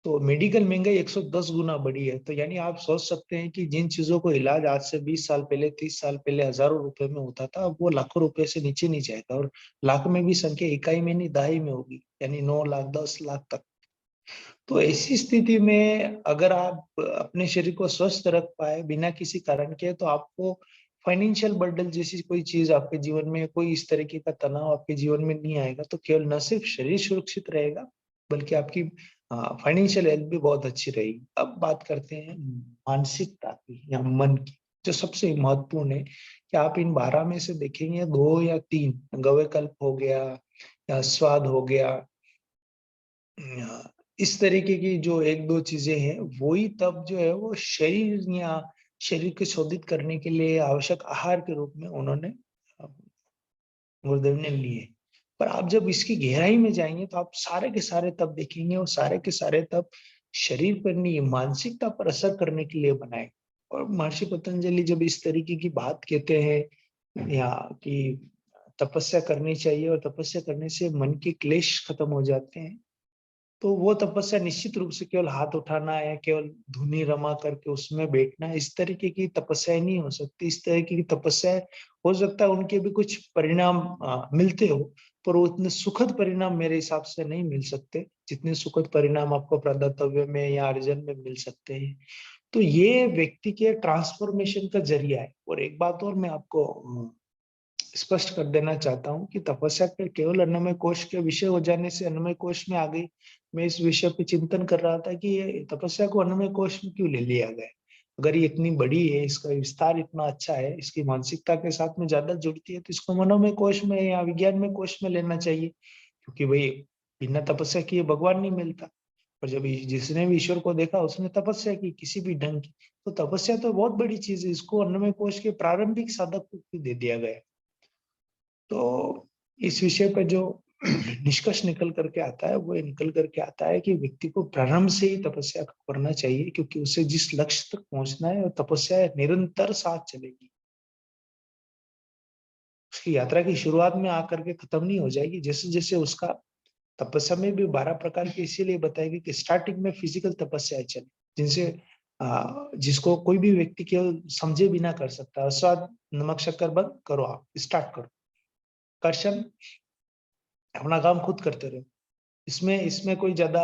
तो मेडिकल महंगाई 110 गुना बढ़ी है, तो यानी आप सोच सकते हैं कि जिन चीजों को इलाज आज से 20 साल पहले, 30 साल पहले हजारों रुपए में होता था, अब वो लाखों रुपए से नीचे नहीं जाएगा, और लाख में भी संख्या इकाई में नहीं, दहाई में होगी, यानी 9 लाख 10 लाख तक। तो ऐसी स्थिति में अगर आप अपने शरीर को स्वस्थ रख पाए बिना किसी कारण के, तो आपको फाइनेंशियल बर्डन जैसी कोई चीज आपके जीवन में, कोई इस तरीके का तनाव आपके जीवन में नहीं आएगा। तो केवल न सिर्फ शरीर सुरक्षित रहेगा, बल्कि आपकी फाइनेंशियल हेल्थ भी बहुत अच्छी रहेगी। अब बात करते हैं मानसिकता की या मन की, जो सबसे महत्वपूर्ण है, कि आप इन 12 में से देखेंगे 2 या 3, गव्यकल्प हो गया या स्वाद हो गया, इस तरीके की जो 1-2 चीजें हैं, वही तब जो है वो शरीर या शरीर को शोधित करने के लिए आवश्यक आहार के रूप में उन्होंने गुरुदेव ने लिए। पर आप जब इसकी गहराई में जाएंगे तो आप सारे के सारे तब देखेंगे, और सारे के सारे तब शरीर पर नहीं, मानसिकता पर असर करने के लिए बनाए। और महर्षि पतंजलि जब इस तरीके की बात कहते हैं, या कि तपस्या करनी चाहिए और तपस्या करने से मन के क्लेश खत्म हो जाते हैं, तो वो तपस्या निश्चित रूप से केवल हाथ उठाना या केवल धुनी रमा करके उसमें बैठना, इस तरीके की तपस्या नहीं हो सकती। इस तरीके की तपस्या हो सकता है उनके भी कुछ परिणाम मिलते हो, पर वो इतने सुखद परिणाम मेरे हिसाब से नहीं मिल सकते जितने सुखद परिणाम आपको प्रदातव्य में या अर्जन में मिल सकते हैं। तो ये व्यक्ति के ट्रांसफॉर्मेशन का जरिया है। और एक बात और मैं आपको स्पष्ट कर देना चाहता हूँ कि तपस्या के केवल अन्नमय कोश के विषय हो जाने से अन्नमय कोश में आ गई। मैं इस विषय पे चिंतन कर रहा था कि ये तपस्या को अन्नमय कोश में क्यों ले लिया गया। अगर ये इतनी बड़ी है, इसका विस्तार इतना अच्छा है, इसकी मानसिकता के साथ में ज्यादा जुड़ती है, तो इसको मनोमय कोश में या विज्ञान में कोश में लेना चाहिए। क्योंकि भाई बिना तपस्या किए भगवान नहीं मिलता। और जब जिसने भी ईश्वर को देखा उसने तपस्या की किसी भी ढंग की। तो तपस्या तो बहुत बड़ी चीज है, इसको अन्नमय कोश के प्रारंभिक साधक को क्यों दे दिया गया। तो इस विषय पर जो निष्कर्ष निकल करके आता है वो निकल करके आता है कि व्यक्ति को प्रारंभ से ही तपस्या करना चाहिए, क्योंकि उसे जिस लक्ष्य तक पहुंचना है, और तपस्या निरंतर साथ चलेगी। उसकी यात्रा की शुरुआत में आकर के खत्म नहीं हो जाएगी। जैसे जैसे उसका तपस्या में भी 12 प्रकार की इसीलिए बताएगी कि स्टार्टिंग में फिजिकल तपस्या चले, जिनसे जिसको कोई भी व्यक्ति केवल समझे बिना कर सकता है। स्वाद नमक शक्कर बंद करो, आप स्टार्ट करो। कर्षण अपना काम खुद करते रहो। इसमें इसमें कोई ज्यादा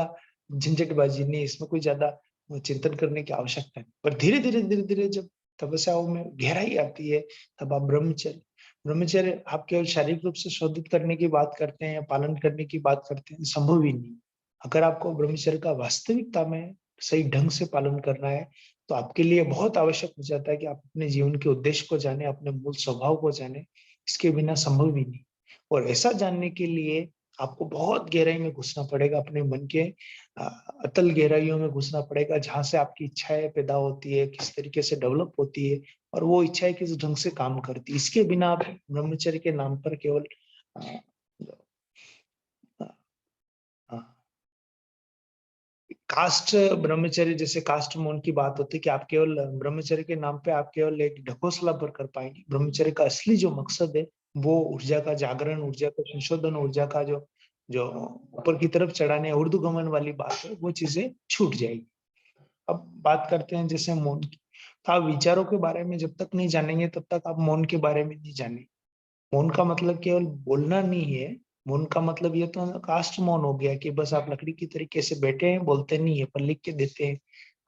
झंझटबाजी नहीं, इसमें कोई ज्यादा चिंतन करने की आवश्यकता नहीं। पर धीरे धीरे धीरे धीरे जब तपस्याओं में गहराई आती है, तब आप ब्रह्मचर्य ब्रह्मचर्य आप केवल शारीरिक रूप से शोधित करने की बात करते हैं या पालन करने की बात करते हैं, संभव ही नहीं। अगर आपको ब्रह्मचर्य का वास्तविकता में सही ढंग से पालन करना है, तो आपके लिए बहुत आवश्यक हो जाता है कि आप अपने जीवन के उद्देश्य को जाने, अपने मूल स्वभाव को जाने। इसके बिना संभव ही नहीं। और ऐसा जानने के लिए आपको बहुत गहराई में घुसना पड़ेगा, अपने मन के अ, अतल गहराइयों में घुसना पड़ेगा, जहाँ से आपकी इच्छाएं पैदा होती है, किस तरीके से डेवलप होती है, और वो इच्छाएं किस ढंग से काम करती है। इसके बिना आप ब्रह्मचर्य के नाम पर केवल अ, अ, अ, कास्ट ब्रह्मचर्य, जैसे कास्ट मोन की बात होती है कि आप केवल ब्रह्मचर्य के नाम पे आप केवल एक ढकोसला भर कर पाएंगे। ब्रह्मचर्य का असली जो मकसद है वो ऊर्जा का जागरण, ऊर्जा का संशोधन, ऊर्जा का जो जो ऊपर की तरफ चढ़ाने, ऊर्ध्वगमन वाली बात है, वो चीजें छूट जाएगी। अब बात करते हैं जैसे मौन की। तो आप विचारों के बारे में जब तक नहीं जानेंगे तब तक आप मौन के बारे में नहीं जानेंगे। मौन का मतलब केवल बोलना नहीं है। मौन का मतलब ये तो कास्ट मौन हो गया कि बस आप लकड़ी की तरीके से बैठे हैं, बोलते नहीं है, पर लिख के देते हैं।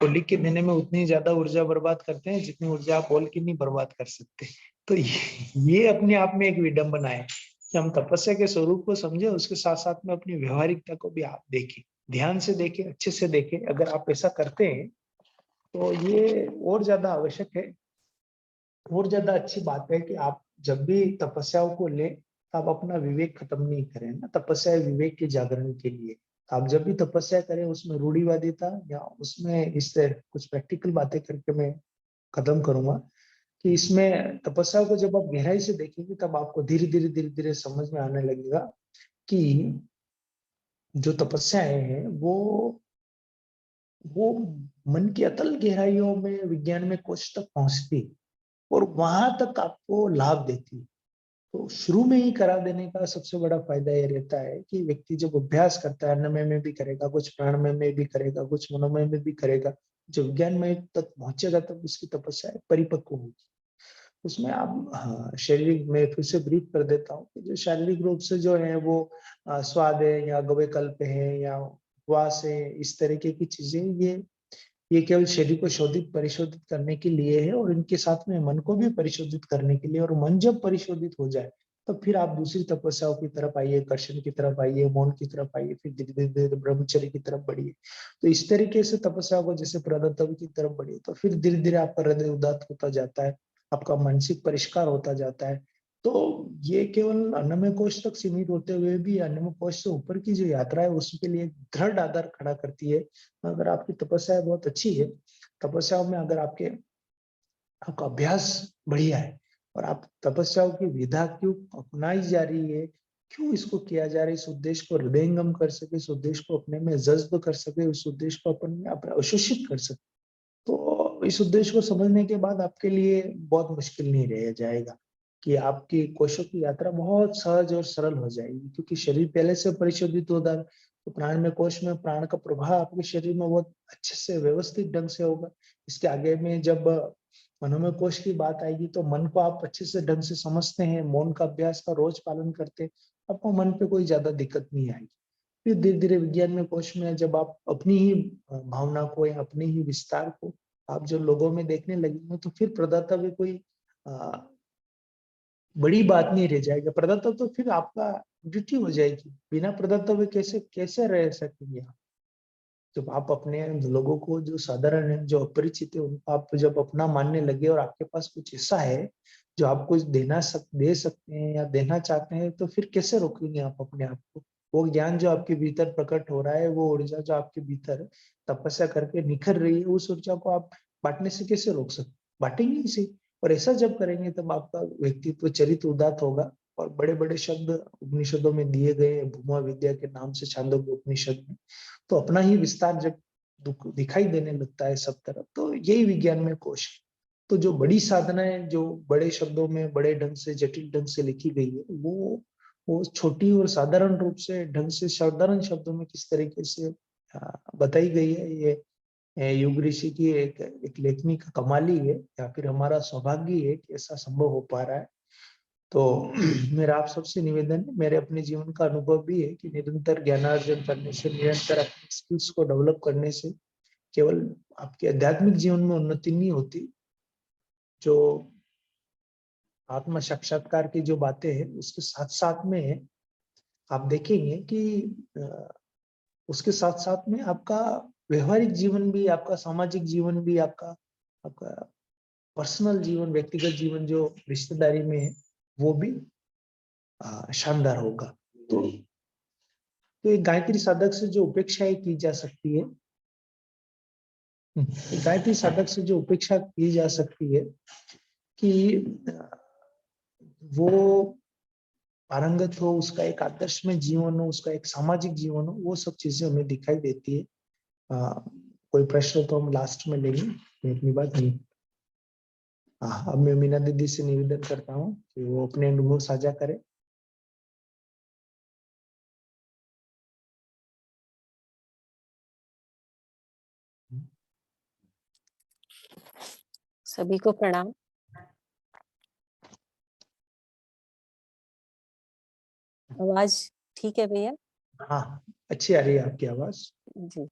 तो लिख के देने में उतनी ज्यादा ऊर्जा बर्बाद करते हैं जितनी ऊर्जा आप बोल के नहीं बर्बाद कर सकते। तो ये अपने आप में एक विडंबना है कि हम तपस्या के स्वरूप को समझे, उसके साथ साथ में अपनी व्यवहारिकता को भी आप देखें, ध्यान से देखें, अच्छे से देखें। अगर आप ऐसा करते हैं तो ये और ज्यादा आवश्यक है, और ज्यादा अच्छी बात है कि आप जब भी तपस्याओं को ले, तो आप अपना विवेक खत्म नहीं करें ना। तपस्या है विवेक के जागरण के लिए। तो आप जब भी तपस्या करें उसमें रूढ़िवादिता या उसमें इससे कुछ प्रैक्टिकल बातें करके मैं खत्म करूंगा कि इसमें तपस्या को जब आप गहराई से देखेंगे तब आपको धीरे धीरे धीरे धीरे समझ में आने लगेगा कि जो तपस्याएं हैं वो मन की अतल गहराइयों में विज्ञान में कुछ तक पहुंचती है, और वहां तक आपको लाभ देती है। तो शुरू में ही करा देने का सबसे बड़ा फायदा ये रहता है कि व्यक्ति जब अभ्यास करता है, अन्नमय में भी करेगा, कुछ प्राणमय में भी करेगा, कुछ मनोमय में भी करेगा, जब विज्ञानमय तक पहुंचेगा तब उसकी तपस्या परिपक्व होगी। उसमें आप, हाँ, शारीरिक, मैं फिर से ब्रीफ कर देता हूँ कि जो शारीरिक रूप से जो है वो स्वाद है या गवय कल्प है या उपवास है, इस तरीके की चीजें, ये केवल शरीर को शोधित परिशोधित करने के लिए है, और इनके साथ में मन को भी परिशोधित करने के लिए। और मन जब परिशोधित हो जाए तो फिर आप दूसरी तपस्याओं की तरफ आइए, कर्षण की तरफ आइए, मौन की तरफ आइए, फिर धीरे धीरे धीरे ब्रह्मचर्य की तरफ बढ़िए। तो इस तरीके से तपस्याओं को जैसे प्रदत्तव्य की तरफ बढ़िए, तो फिर धीरे धीरे आपका हृदय उदात होता जाता है, आपका मानसिक परिष्कार होता जाता है। तो ये केवल अन्नमय कोश तक सीमित होते हुए भी अन्नमय कोश से ऊपर की जो यात्रा है उसके लिए एक दृढ़ आधार खड़ा करती है। अगर आपकी तपस्या बहुत अच्छी है, तपस्याओं में अगर आपका अभ्यास बढ़िया है, और आप तपस्याओं की विधा क्यों अपनाई जा रही है, क्यों इसको किया जा रहा है, इस उद्देश्य को हृदयंगम कर सके, इस उद्देश्य को अपने में जज्ब कर सके, इस उद्देश्य को अपन में अपने अवशोषित कर सके, तो इस उद्देश्य को समझने के बाद आपके लिए बहुत मुश्किल नहीं रह जाएगा कि आपकी कोशों की यात्रा बहुत सहज और सरल हो जाएगी, क्योंकि शरीर पहले से परिशोधित होता तो प्राणमय कोश में प्राण का प्रवाह आपके शरीर में बहुत अच्छे से व्यवस्थित ढंग से होगा। इसके आगे में जब मनोमय कोश की बात आएगी तो मन को आप अच्छे से ढंग से समझते हैं, मौन का अभ्यास का रोज पालन करते हैं, आपको मन पे कोई ज्यादा दिक्कत नहीं आएगी। फिर धीरे धीरे विज्ञान में कोश में जब आप अपनी ही भावना को या अपने ही विस्तार को आप जो लोगों में देखने लगेंगे तो फिर प्रदाता भी कोई बड़ी बात नहीं रह जाएगा। प्रदाता तो फिर आपका ड्यूटी हो जाएगी। बिना प्रदाता हुए कैसे कैसे रह सकेंगे आप? जब आप अपने लोगों को जो साधारण है, जो अपरिचित है, उनको आप जब अपना मानने लगे और आपके पास कुछ ऐसा है जो आप कुछ दे सकते हैं या देना चाहते हैं, तो फिर कैसे रोकेंगे आप अपने आप को? वो ज्ञान जो आपके भीतर प्रकट हो रहा है, वो ऊर्जा जो आपके भीतर तपस्या करके निखर रही है, उस ऊर्जा को आप बांटने से कैसे रोक सकते? बांटेंगे ही सही। और ऐसा जब करेंगे तब आपका व्यक्तित्व चरित्र उदात होगा। और बड़े बड़े शब्द उपनिषदों में दिए गए, भूमा विद्या के नाम से छांदोग्य उपनिषद में, तो अपना ही विस्तार जब दिखाई देने लगता है सब तरफ, तो यही विज्ञान में कोश है। तो जो बड़ी साधनाएं जो बड़े शब्दों में बड़े ढंग से जटिल ढंग से लिखी गई है, वो छोटी और साधारण रूप से ढंग से साधारण शब्दों में किस तरीके से बताई गई है, ये युग ऋषि की एक लेखनी का कमाल ही है, या फिर हमारा सौभाग्य है कि ऐसा संभव हो पा रहा है। तो मेरा आप सबसे निवेदन है, मेरे अपने जीवन का अनुभव भी है कि निरंतर ज्ञानार्जन करने से, निरंतर अपने स्किल्स को डेवलप करने से केवल आपके आध्यात्मिक जीवन में उन्नति नहीं होती, जो आत्म साक्षात्कार की जो बातें हैं उसके साथ साथ में आप देखेंगे कि उसके साथ साथ में आपका व्यवहारिक जीवन भी, आपका सामाजिक जीवन भी, आपका आपका पर्सनल जीवन, व्यक्तिगत जीवन जो रिश्तेदारी में है, वो भी शानदार होगा। तो एक गायत्री साधक से जो उपेक्षाएं की जा सकती है, एक गायत्री साधक से जो उपेक्षा की जा सकती है कि वो पारंगत हो, उसका एक आदर्श में जीवन हो, उसका एक सामाजिक जीवन हो, वो सब चीजें हमें दिखाई देती है। कोई प्रश्न तो हम लास्ट में लेंगे, अपनी बात नहीं। अब मैं मीना दीदी से निवेदन करता हूँ कि वो अपने अनुभव साझा करे। सभी को प्रणाम। आवाज ठीक है भैया? हाँ, अच्छी आ रही है आपकी आवाज जी।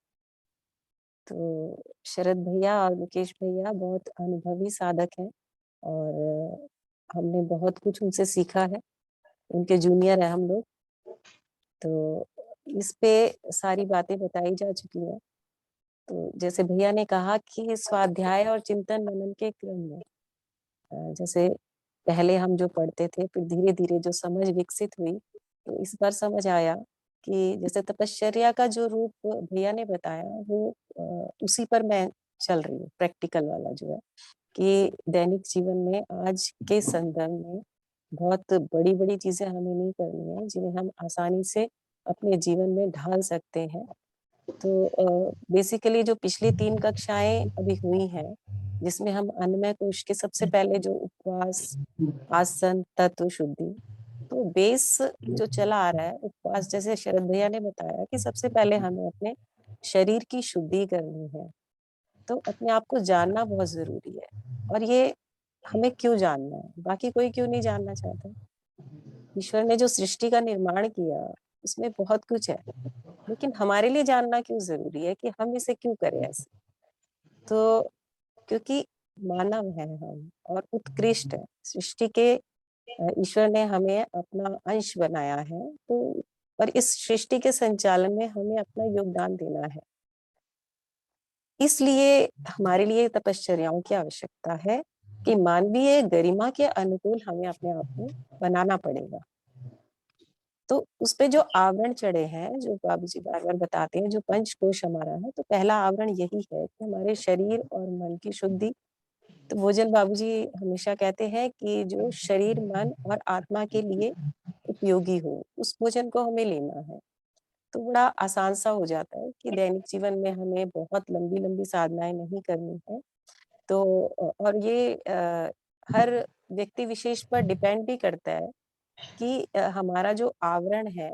तो शरद भैया और मुकेश भैया बहुत अनुभवी साधक हैं और हमने बहुत कुछ उनसे सीखा है। उनके जूनियर है हम लोग। तो इस पे सारी बातें बताई जा चुकी हैं। तो जैसे भैया ने कहा कि स्वाध्याय और चिंतन मनन के क्रम में जैसे पहले हम जो पढ़ते थे, फिर धीरे धीरे जो समझ विकसित हुई, तो इस बार समझ आया कि जैसे तपश्चर्या का जो रूप भैया ने बताया, वो उसी पर मैं चल रही हूँ। प्रैक्टिकल वाला जो है कि दैनिक जीवन में आज के संदर्भ में बहुत बड़ी बड़ी चीजें हमें नहीं करनी है, जिन्हें हम आसानी से अपने जीवन में ढाल सकते हैं। तो बेसिकली जो पिछली 3 कक्षाएं अभी हुई हैं, जिसमें हम अन्नमय कोश के सबसे पहले जो उपवास, आसन, तत्व शुद्धि, तो बेस जो चला आ रहा है उपवास, जैसे शरद भैया ने बताया कि सबसे पहले हमें अपने शरीर की शुद्धि करनी है। तो अपने आप को जानना बहुत जरूरी है। और ये हमें क्यों जानना है, बाकी कोई क्यों नहीं जानना चाहता? ईश्वर ने जो सृष्टि का निर्माण किया उसमें बहुत कुछ है, लेकिन हमारे लिए जानना क्यों जरूरी है कि हम इसे क्यों करें ऐसे? तो क्योंकि मानव है हम और उत्कृष्ट है सृष्टि के। ईश्वर ने हमें अपना अंश बनाया है, तो और इस सृष्टि के संचालन में हमें अपना योगदान देना है। इसलिए हमारे लिए तपश्चर्याओं की आवश्यकता है कि मानवीय गरिमा के अनुकूल हमें अपने आप को बनाना पड़ेगा। तो उस पे जो आवरण चढ़े हैं, जो बाबूजी बार बार बताते हैं, जो पंचकोश हमारा है, तो पहला आवरण यही है कि हमारे शरीर और मन की शुद्धि। तो भोजन बाबूजी हमेशा कहते हैं कि जो शरीर, मन और आत्मा के लिए उपयोगी हो, उस भोजन को हमें लेना है। तो बड़ा आसान सा हो जाता है कि दैनिक जीवन में हमें बहुत लंबी लंबी साधनाएं नहीं करनी है। तो और ये हर व्यक्ति विशेष पर डिपेंड भी करता है कि हमारा जो आवरण है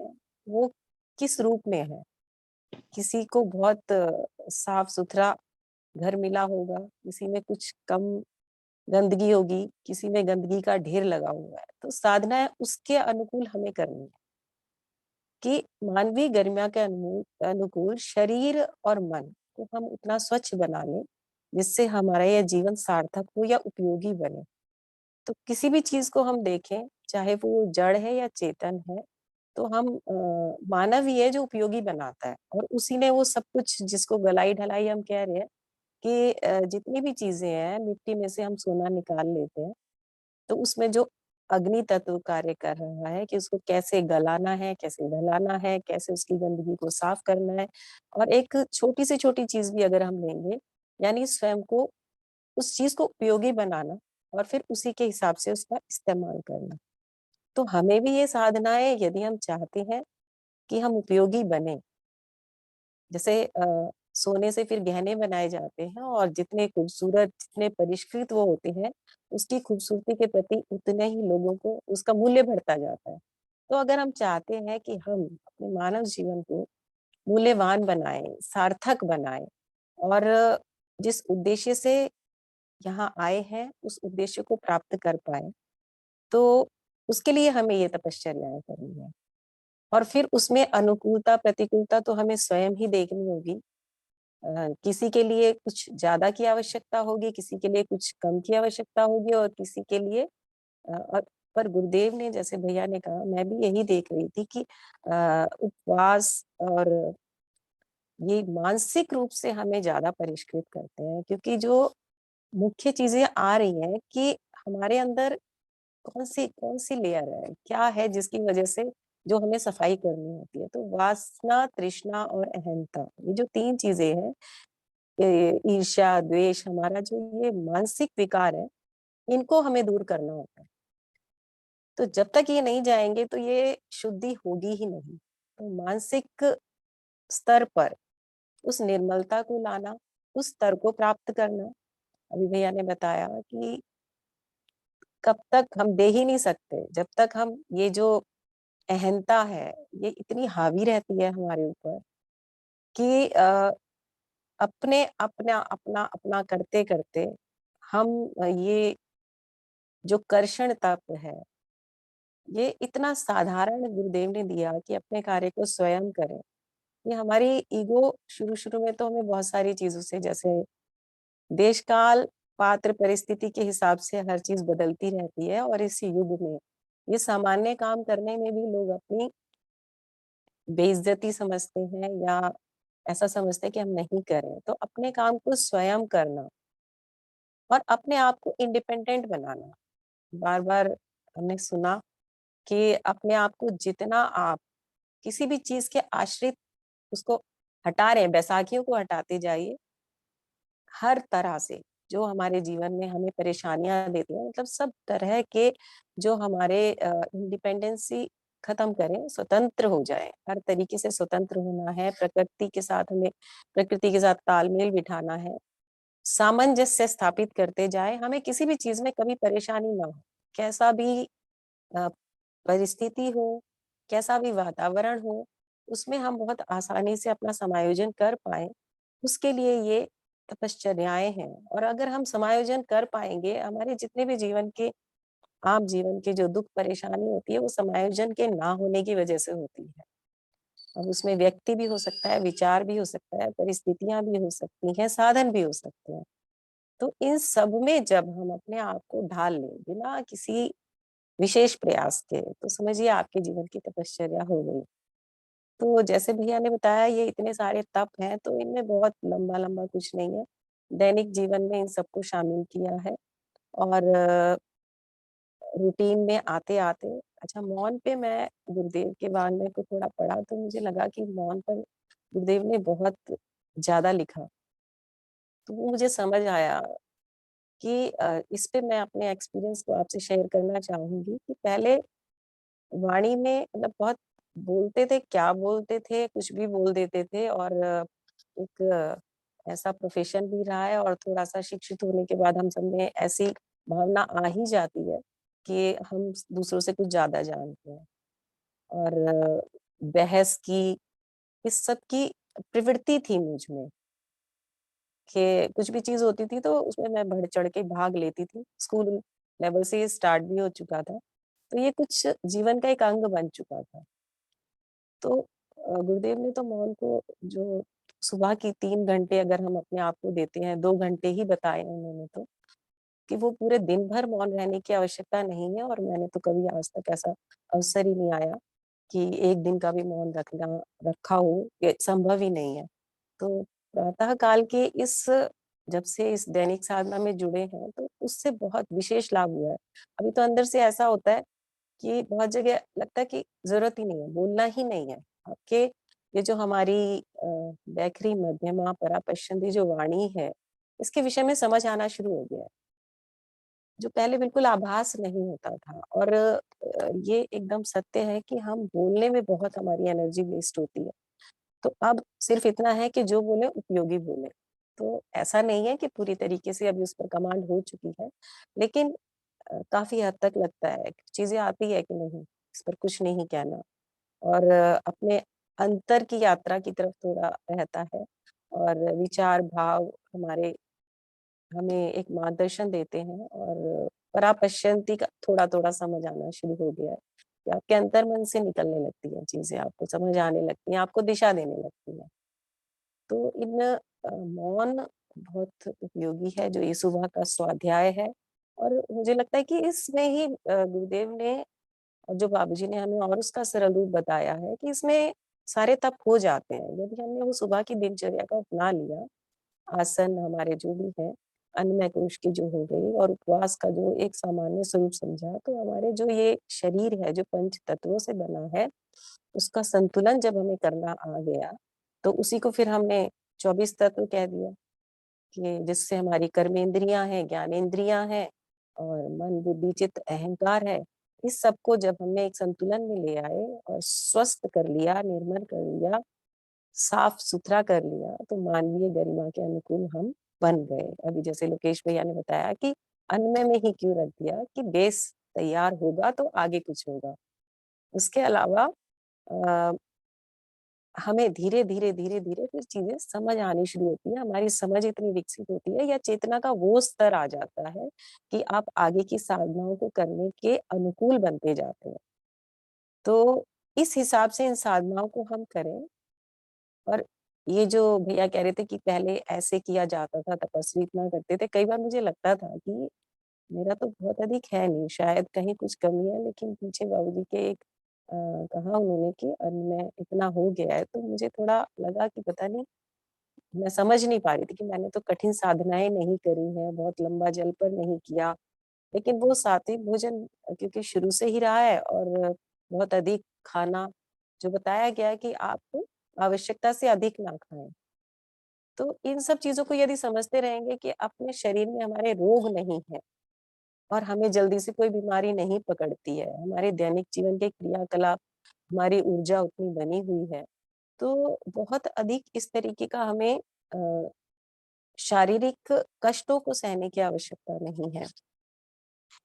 वो किस रूप में है। किसी को बहुत साफ सुथरा घर मिला होगा, किसी में कुछ कम गंदगी होगी, किसी में गंदगी का ढेर लगा हुआ है। तो साधना उसके अनुकूल हमें करनी है कि मानवीय गरिमा के अनुकूल शरीर और मन को हम उतना स्वच्छ बना लें जिससे हमारा यह जीवन सार्थक हो या उपयोगी बने। तो किसी भी चीज को हम देखें, चाहे वो जड़ है या चेतन है, तो हम मानव ही है जो उपयोगी बनाता है, और उसी ने वो सब कुछ जिसको गलाई ढलाई हम कह रहे हैं कि जितनी भी चीजें हैं, मिट्टी में से हम सोना निकाल लेते हैं, तो उसमें जो अग्नि तत्व कार्य कर रहा है कि उसको कैसे गलाना है, कैसे ढलाना है, कैसे उसकी गंदगी को साफ करना है। और एक छोटी से छोटी चीज भी अगर हम लेंगे, यानी स्वयं को, उस चीज को उपयोगी बनाना और फिर उसी के हिसाब से उसका इस्तेमाल करना। तो हमें भी ये साधनाएं, यदि हम चाहते हैं कि हम उपयोगी बने, जैसे सोने से फिर गहने बनाए जाते हैं और जितने खूबसूरत, जितने परिष्कृत वो होते हैं, उसकी खूबसूरती के प्रति उतने ही लोगों को उसका मूल्य बढ़ता जाता है। तो अगर हम चाहते हैं कि हम अपने मानव जीवन को मूल्यवान बनाएं, सार्थक बनाएं, और जिस उद्देश्य से यहाँ आए हैं उस उद्देश्य को प्राप्त कर पाए, तो उसके लिए हमें ये तपश्चर्याएं करनी है। और फिर उसमें अनुकूलता प्रतिकूलता तो हमें स्वयं ही देखनी होगी। किसी के लिए कुछ ज्यादा की आवश्यकता होगी, किसी के लिए कुछ कम की आवश्यकता होगी, और किसी के लिए और पर गुरुदेव ने, जैसे भैया ने कहा, मैं भी यही देख रही थी कि उपवास और ये मानसिक रूप से हमें ज्यादा परिष्कृत करते हैं, क्योंकि जो मुख्य चीजें आ रही हैं कि हमारे अंदर कौन सी लेयर है, क्या है जिसकी वजह से जो हमें सफाई करनी होती है। तो वासना, तृष्णा और अहंता, ये जो तीन चीजें हैं, ईर्ष्या, द्वेष, हमारा जो ये मानसिक विकार है, इनको हमें दूर करना होता है। तो जब तक ये नहीं जाएंगे तो ये शुद्धि होगी ही नहीं। तो मानसिक स्तर पर उस निर्मलता को लाना, उस स्तर को प्राप्त करना, अभी भैया ने बताया कि कब तक हम दे ही नहीं सकते, जब तक हम ये जो अहंता है ये इतनी हावी रहती है हमारे ऊपर कि अपने अपना अपना अपना करते करते हम ये जो कर्षण तप है, ये इतना साधारण गुरुदेव ने दिया कि अपने कार्य को स्वयं करें। ये हमारी ईगो शुरू शुरू में तो हमें बहुत सारी चीजों से, जैसे देश काल पात्र परिस्थिति के हिसाब से हर चीज बदलती रहती है, और इस युग में ये सामान्य काम करने में भी लोग अपनी बेइज्जती समझते हैं, या ऐसा समझते हैं कि हम नहीं करें। तो अपने काम को स्वयं करना और अपने आप को इंडिपेंडेंट बनाना। बार बार हमने सुना कि अपने आप को जितना आप किसी भी चीज के आश्रित उसको हटा रहे हैं, बैसाखियों को हटाते जाइए, हर तरह से जो हमारे जीवन में हमें परेशानियां देती हैं, मतलब सब तरह के जो हमारे इंडिपेंडेंसी खत्म करें, स्वतंत्र हो जाए, हर तरीके से स्वतंत्र होना है। प्रकृति के साथ हमें, प्रकृति के साथ तालमेल बिठाना है, सामंजस्य स्थापित करते जाए, हमें किसी भी चीज में कभी परेशानी ना हो। कैसा भी अ, परिस्थिति हो, कैसा भी वातावरण हो, उसमें हम बहुत आसानी से अपना समायोजन कर पाए, उसके लिए ये तपश्चर्याएं हैं। और अगर हम समायोजन कर पाएंगे, हमारे जितने भी जीवन के, आम जीवन के जो दुख परेशानी होती है, वो समायोजन के ना होने की वजह से होती है। अब उसमें व्यक्ति भी हो सकता है, विचार भी हो सकता है, परिस्थितियां भी हो सकती हैं, साधन भी हो सकते हैं। तो इन सब में जब हम अपने आप को ढाल लें बिना किसी विशेष प्रयास के, तो समझिए आपके जीवन की तपश्चर्या हो गई। तो जैसे भैया ने बताया, ये इतने सारे तप हैं, तो इनमें बहुत लंबा लंबा कुछ नहीं है। दैनिक जीवन में इन सबको शामिल किया है। और रूटीन में आते आते, अच्छा, मौन पे मैं गुरुदेव के वाङ्मय को थोड़ा पढ़ा, तो मुझे लगा कि मौन पर गुरुदेव ने बहुत ज्यादा लिखा। तो वो मुझे समझ आया कि इस पे मैं अपने एक्सपीरियंस को आपसे शेयर करना चाहूंगी कि पहले वाणी में, मतलब बहुत बोलते थे, क्या बोलते थे, कुछ भी बोल देते थे। और एक ऐसा प्रोफेशन भी रहा है, और थोड़ा-सा शिक्षित होने के बाद हम सब में ऐसी भावना आ ही जाती है कि हम दूसरों से कुछ ज़्यादा जानते हैं। और बहस की, इस सब की प्रवृत्ति थी मुझ में कि कुछ भी चीज़ होती थी तो उसमें मैं बढ़-चढ़ के भाग लेती थी। स्कूल लेवल से ये स्टार्ट भी हो चुका था। तो ये कुछ जीवन का एक अंग बन चुका था। तो गुरुदेव ने तो मौन को जो सुबह की 3 घंटे अगर हम अपने आप को देते हैं, 2 घंटे ही बताए हैं उन्होंने तो, कि वो पूरे दिन भर मौन रहने की आवश्यकता नहीं है और मैंने तो कभी आज तक ऐसा अवसर ही नहीं आया कि 1 दिन का भी मौन रखा हो, ये संभव ही नहीं है। तो प्रातः काल के इस जब से इस दैनिक साधना में जुड़े हैं, तो उससे बहुत विशेष लाभ हुआ है। अभी तो अंदर से ऐसा होता है कि बहुत जगह लगता है कि ज़रूरत ही नहीं है, बोलना ही नहीं है। आपके ये जो हमारी वैखरी मध्यमा परा पश्यन्ति जो वाणी है, इसके विषय में समझ आना शुरू हो गया है, जो पहले बिल्कुल आभास नहीं होता था और ये एकदम सत्य है कि हम बोलने में बहुत हमारी एनर्जी वेस्ट होती है। तो अब सिर्फ इतना है कि जो बोले उपयोगी बोले। तो ऐसा नहीं है कि पूरी तरीके से अभी उस पर कमांड हो चुकी है, लेकिन काफ़ी हद तक लगता है, चीज़ें आती है कि नहीं, इस पर कुछ नहीं कहना और अपने अंतर की यात्रा की तरफ थोड़ा रहता है और विचार, भाव हमारे हमें एक मार्गदर्शन देते हैं और परापश्यन्ति का थोड़ा-थोड़ा समझ आना शुरू हो गया है, कि आपके अंतर्मन से निकलने लगती हैं चीज़ें, आपको समझ आने लगती हैं, आपको दिशा देने लगती हैं। तो इन मौन बहुत उपयोगी है, जो ये सुबह का स्वाध्याय है और मुझे लगता है कि इसमें ही गुरुदेव ने और जो बाबूजी ने हमें और उसका सरल रूप बताया है कि इसमें सारे तप हो जाते हैं। यदि हमने वो सुबह की दिनचर्या को अपना लिया, आसन हमारे जो भी हैं, अन्नमय कोश की जो हो गई और उपवास का जो एक सामान्य स्वरूप समझा, तो हमारे जो ये शरीर है, जो पंच तत्वों से बना है, उसका संतुलन जब हमें करना आ गया, तो उसी को फिर हमने 24 तत्व कह दिया कि जिससे हमारी कर्मेंद्रियाँ हैं, ज्ञानेंद्रियाँ हैं और मन, बुद्धि, चित्त, अहंकार है। इस सबको जब हमने एक संतुलन में ले आए और स्वस्थ कर लिया, निर्मल कर लिया, साफ-सुथरा कर लिया, तो मानवीय गरिमा के अनुकूल हम बन गए। अभी जैसे लोकेश भैया ने बताया कि अन्न में ही क्यों रख दिया कि बेस तैयार होगा तो आगे कुछ होगा। उसके अलावा अ, हमें धीरे-धीरे, धीरे-धीरे फिर चीज़ें समझ आनी शुरू होती है, हमारी समझ इतनी विकसित होती है या चेतना का वो स्तर आ जाता है कि आप आगे की साधनाओं को करने के अनुकूल बनते जाते हैं। तो इस हिसाब से इन साधनाओं को हम करें और ये जो भैया कह रहे थे कि पहले ऐसे किया जाता था, तपस्वी इतना करते थे, कई बार मुझे लगता था कि मेरा तो बहुत अधिक है नहीं, शायद कहीं कुछ कमी है, लेकिन पीछे बाबूजी के एक कहा उन्होंने कि में इतना हो गया है, तो मुझे थोड़ा लगा कि पता नहीं, मैं समझ नहीं पा रही थी कि मैंने तो कठिन साधनाएँ नहीं करी हैं, बहुत लंबा जल पर नहीं किया, लेकिन वो सात्विक भोजन क्योंकि शुरू से ही रहा है और बहुत अधिक खाना, जो बताया गया है कि आप आवश्यकता से अधिक ना खाएँ। तो इन सब चीज़ों को यदि समझते रहेंगे कि अपने शरीर में हमारे रोग नहीं है और हमें जल्दी से कोई बीमारी नहीं पकड़ती है, हमारे दैनिक जीवन के क्रियाकलाप, हमारी ऊर्जा उतनी बनी हुई है, तो बहुत अधिक इस तरीके का हमें शारीरिक कष्टों को सहने की आवश्यकता नहीं है।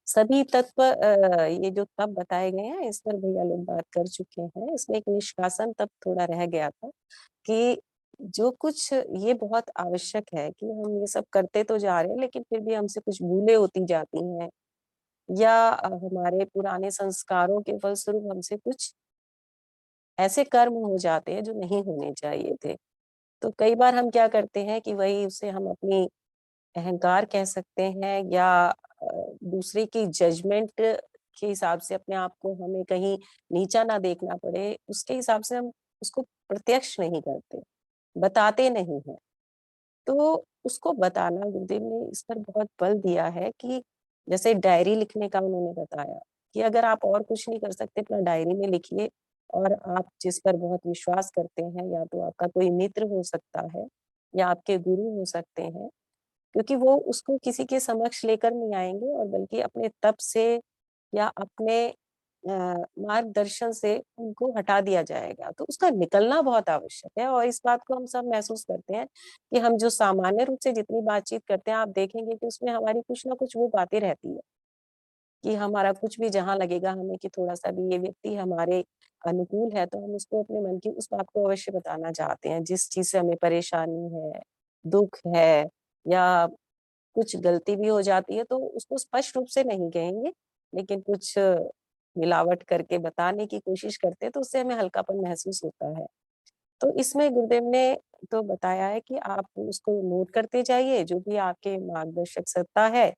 सभी तत्व ये जो तप बताए गए हैं, इस पर भैया लोग बात कर चुके हैं। इसमें एक निष्कासन तप थोड़ा रह गया था कि जो कुछ ये बहुत आवश्यक है कि हम ये सब करते तो जा रहे हैं, लेकिन फिर भी हमसे कुछ भूलें होती जाती हैं या हमारे पुराने संस्कारों के फलस्वरूप हमसे कुछ ऐसे कर्म हो जाते हैं जो नहीं होने चाहिए थे। तो कई बार हम क्या करते हैं कि वही उसे हम अपनी अहंकार कह सकते हैं या दूसरे की जजमेंट के हिसाब से अपने आप को हमें कहीं नीचा ना देखना पड़े, उसके हिसाब से हम उसको प्रत्यक्ष नहीं करते, बताते नहीं हैं। तो उसको बताना गुरुदेव ने इस पर बहुत बल दिया है कि जैसे डायरी लिखने का उन्होंने बताया कि अगर आप और कुछ नहीं कर सकते अपना डायरी में लिखिए और आप जिस पर बहुत विश्वास करते हैं या तो आपका कोई मित्र हो सकता है या आपके गुरु हो सकते हैं क्योंकि वो उसको किसी के समक्ष लेकर नहीं आएँगे और बल्कि अपने तप से या अपने मार्गदर्शन से उनको हटा दिया जाएगा। तो उसका निकलना बहुत आवश्यक है और इस बात को हम सब महसूस करते हैं कि हम जो सामान्य रूप से जितनी बातचीत करते हैं, आप देखेंगे कि उसमें हमारी कुछ ना कुछ वो बातें रहती है। कि हमारा कुछ भी जहाँ लगेगा हमें कि थोड़ा-सा भी ये व्यक्ति हमारे अनुकूल है, तो हम उसको अपने मन की उस बात को अवश्य बताना चाहते हैं। जिस चीज़ से हमें परेशानी है, दुःख है या कुछ गलती भी हो जाती है, तो उसको स्पष्ट रूप से नहीं कहेंगे, लेकिन कुछ मिलावट करके बताने की कोशिश करते हैं, तो उससे हमें हल्कापन महसूस होता है। तो इसमें गुरुदेव ने तो बताया है कि आप उसको नोट करते जाइए, जो भी आपके मार्गदर्शक सत्ता है,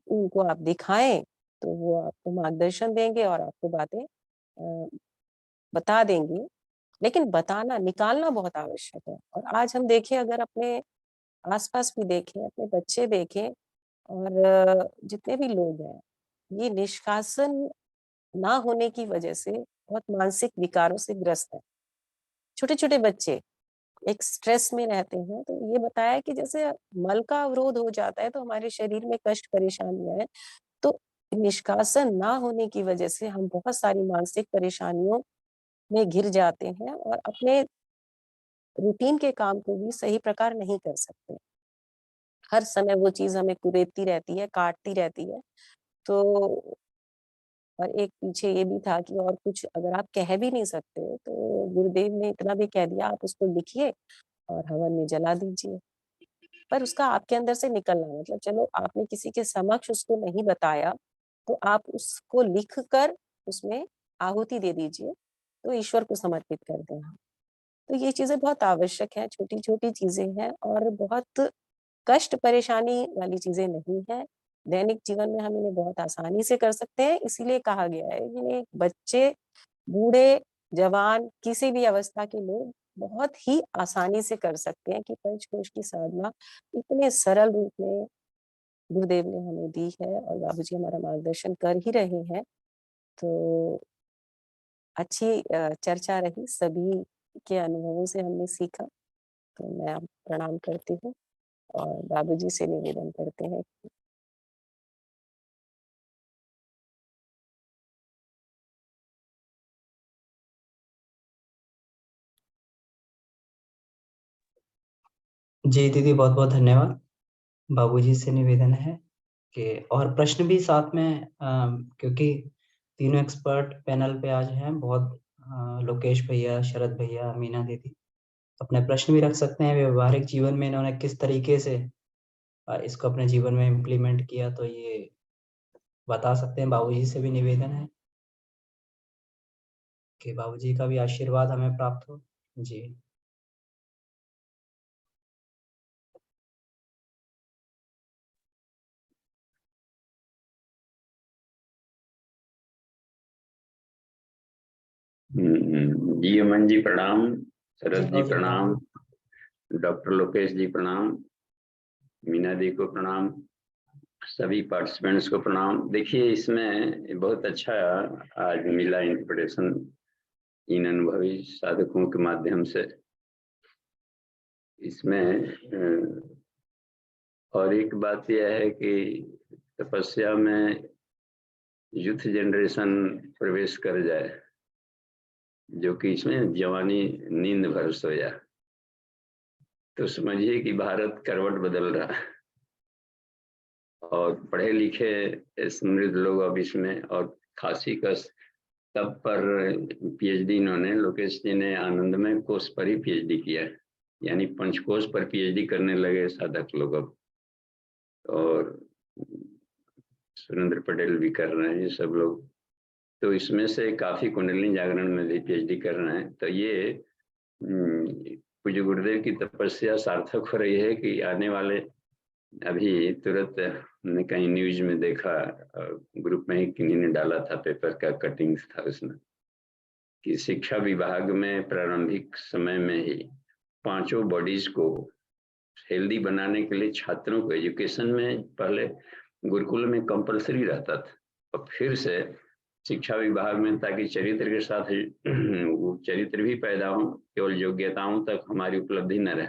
उनको आप दिखाएँ, तो वो आपको मार्गदर्शन देंगे और आपको बातें बता देंगे। लेकिन बताना, निकालना बहुत आवश्यक है और आज हम देखें अगर अपने आस-पास भी देखें, अपने बच्चे देखें और जितने भी लोग हैं, ये निष्कासन ना होने की वजह से बहुत मानसिक विकारों से ग्रस्त हैं। छोटे-छोटे बच्चे एक स्ट्रेस में रहते हैं, तो ये बताया है कि जैसे मल का अवरोध हो जाता है, तो हमारे शरीर में कष्ट परेशानियाँ हैं, तो निष्कासन ना होने की वजह से हम बहुत सारी मानसिक परेशानियों में घिर जाते हैं और अपने रूटीन के काम को भी सही प्रकार नहीं कर सकते। हर समय वो चीज़ हमें कुरेदती रहती है, काटती रहती है। तो और एक पीछे ये भी था कि और कुछ अगर आप कह भी नहीं सकते, तो गुरुदेव ने इतना भी कह दिया, आप उसको लिखिए और हवन में जला दीजिए। पर उसका आपके अंदर से निकलना मतलब चलो आपने किसी के समक्ष उसको नहीं बताया, तो आप उसको लिख कर उसमें आहुति दे दीजिए, तो ईश्वर को समर्पित कर दें आप। तो ये चीज़ें बहुत आवश्यक हैं, छोटी-छोटी चीज़ें हैं और बहुत कष्ट परेशानी वाली चीज़ें नहीं हैं। दैनिक जीवन में हम इन्हें बहुत आसानी से कर सकते हैं, इसीलिए कहा गया है कि इन्हें बच्चे, बूढ़े, जवान, किसी भी अवस्था के लोग बहुत ही आसानी से कर सकते हैं कि पंचकोश की साधना इतने सरल रूप में गुरुदेव ने हमें दी है और बाबूजी हमारा मार्गदर्शन कर ही रहे हैं। तो अच्छी चर्चा रही, सभी के अनुभवों से हमने सीखा, तो मैं अब प्रणाम करती हूँ और बाबूजी से निवेदन करते हैं। जी दीदी, बहुत बहुत धन्यवाद। बाबूजी से निवेदन है कि और प्रश्न भी साथ में क्योंकि तीनों एक्सपर्ट पैनल पे आज हैं, बहुत लोकेश भैया, शरद भैया, मीना दीदी, अपने प्रश्न भी रख सकते हैं। व्यवहारिक जीवन में इन्होंने किस तरीके से इसको अपने जीवन में इम्प्लीमेंट किया, तो ये बता सकते हैं। बाबूजी से भी निवेदन है कि बाबूजी का भी आशीर्वाद हमें प्राप्त हो। जी जी अमन जी प्रणाम, शरद जी जी प्रणाम, डॉक्टर लोकेश जी प्रणाम, मीना दी को प्रणाम, सभी पार्टिसिपेंट्स को प्रणाम। देखिए इसमें बहुत अच्छा आज मिला इंटरप्रिटेशन इन अनुभवी साधकों के माध्यम से। इसमें और एक बात यह है कि तपस्या में यूथ जनरेशन प्रवेश कर जाए, जो कि इसमें जवानी नींद भर सोया, तो समझिए कि भारत करवट बदल रहा है और पढ़े लिखे समृद्ध लोग अब इसमें, और खासी का तब पर पीएचडी इन्होंने, लोकेश जी ने आनंदमय कोश पर ही पीएचडी किया है, यानी पंचकोश पर पीएचडी करने लगे साधक लोग अब। और सुरेंद्र पटेल भी कर रहे हैं, ये सब लोग। तो इसमें से काफी कुंडलिनी जागरण में भी पीएचडी कर रहे हैं। तो ये पूज्य गुरुदेव की तपस्या सार्थक हो रही है कि आने वाले, अभी तुरंत हमने कहीं न्यूज में देखा, ग्रुप में ही किन्हीं ने डाला था, पेपर का कटिंग था उसमें, कि शिक्षा विभाग में प्रारंभिक समय में ही पांचों बॉडीज को हेल्दी बनाने के लिए छात्रों को एजुकेशन में पहले गुरुकुल में कंपलसरी रहता था, और फिर से शिक्षा विभाग में, ताकि चरित्र के साथ वो चरित्र भी पैदा हो, केवल योग्यताओं तक हमारी उपलब्धि न रहे।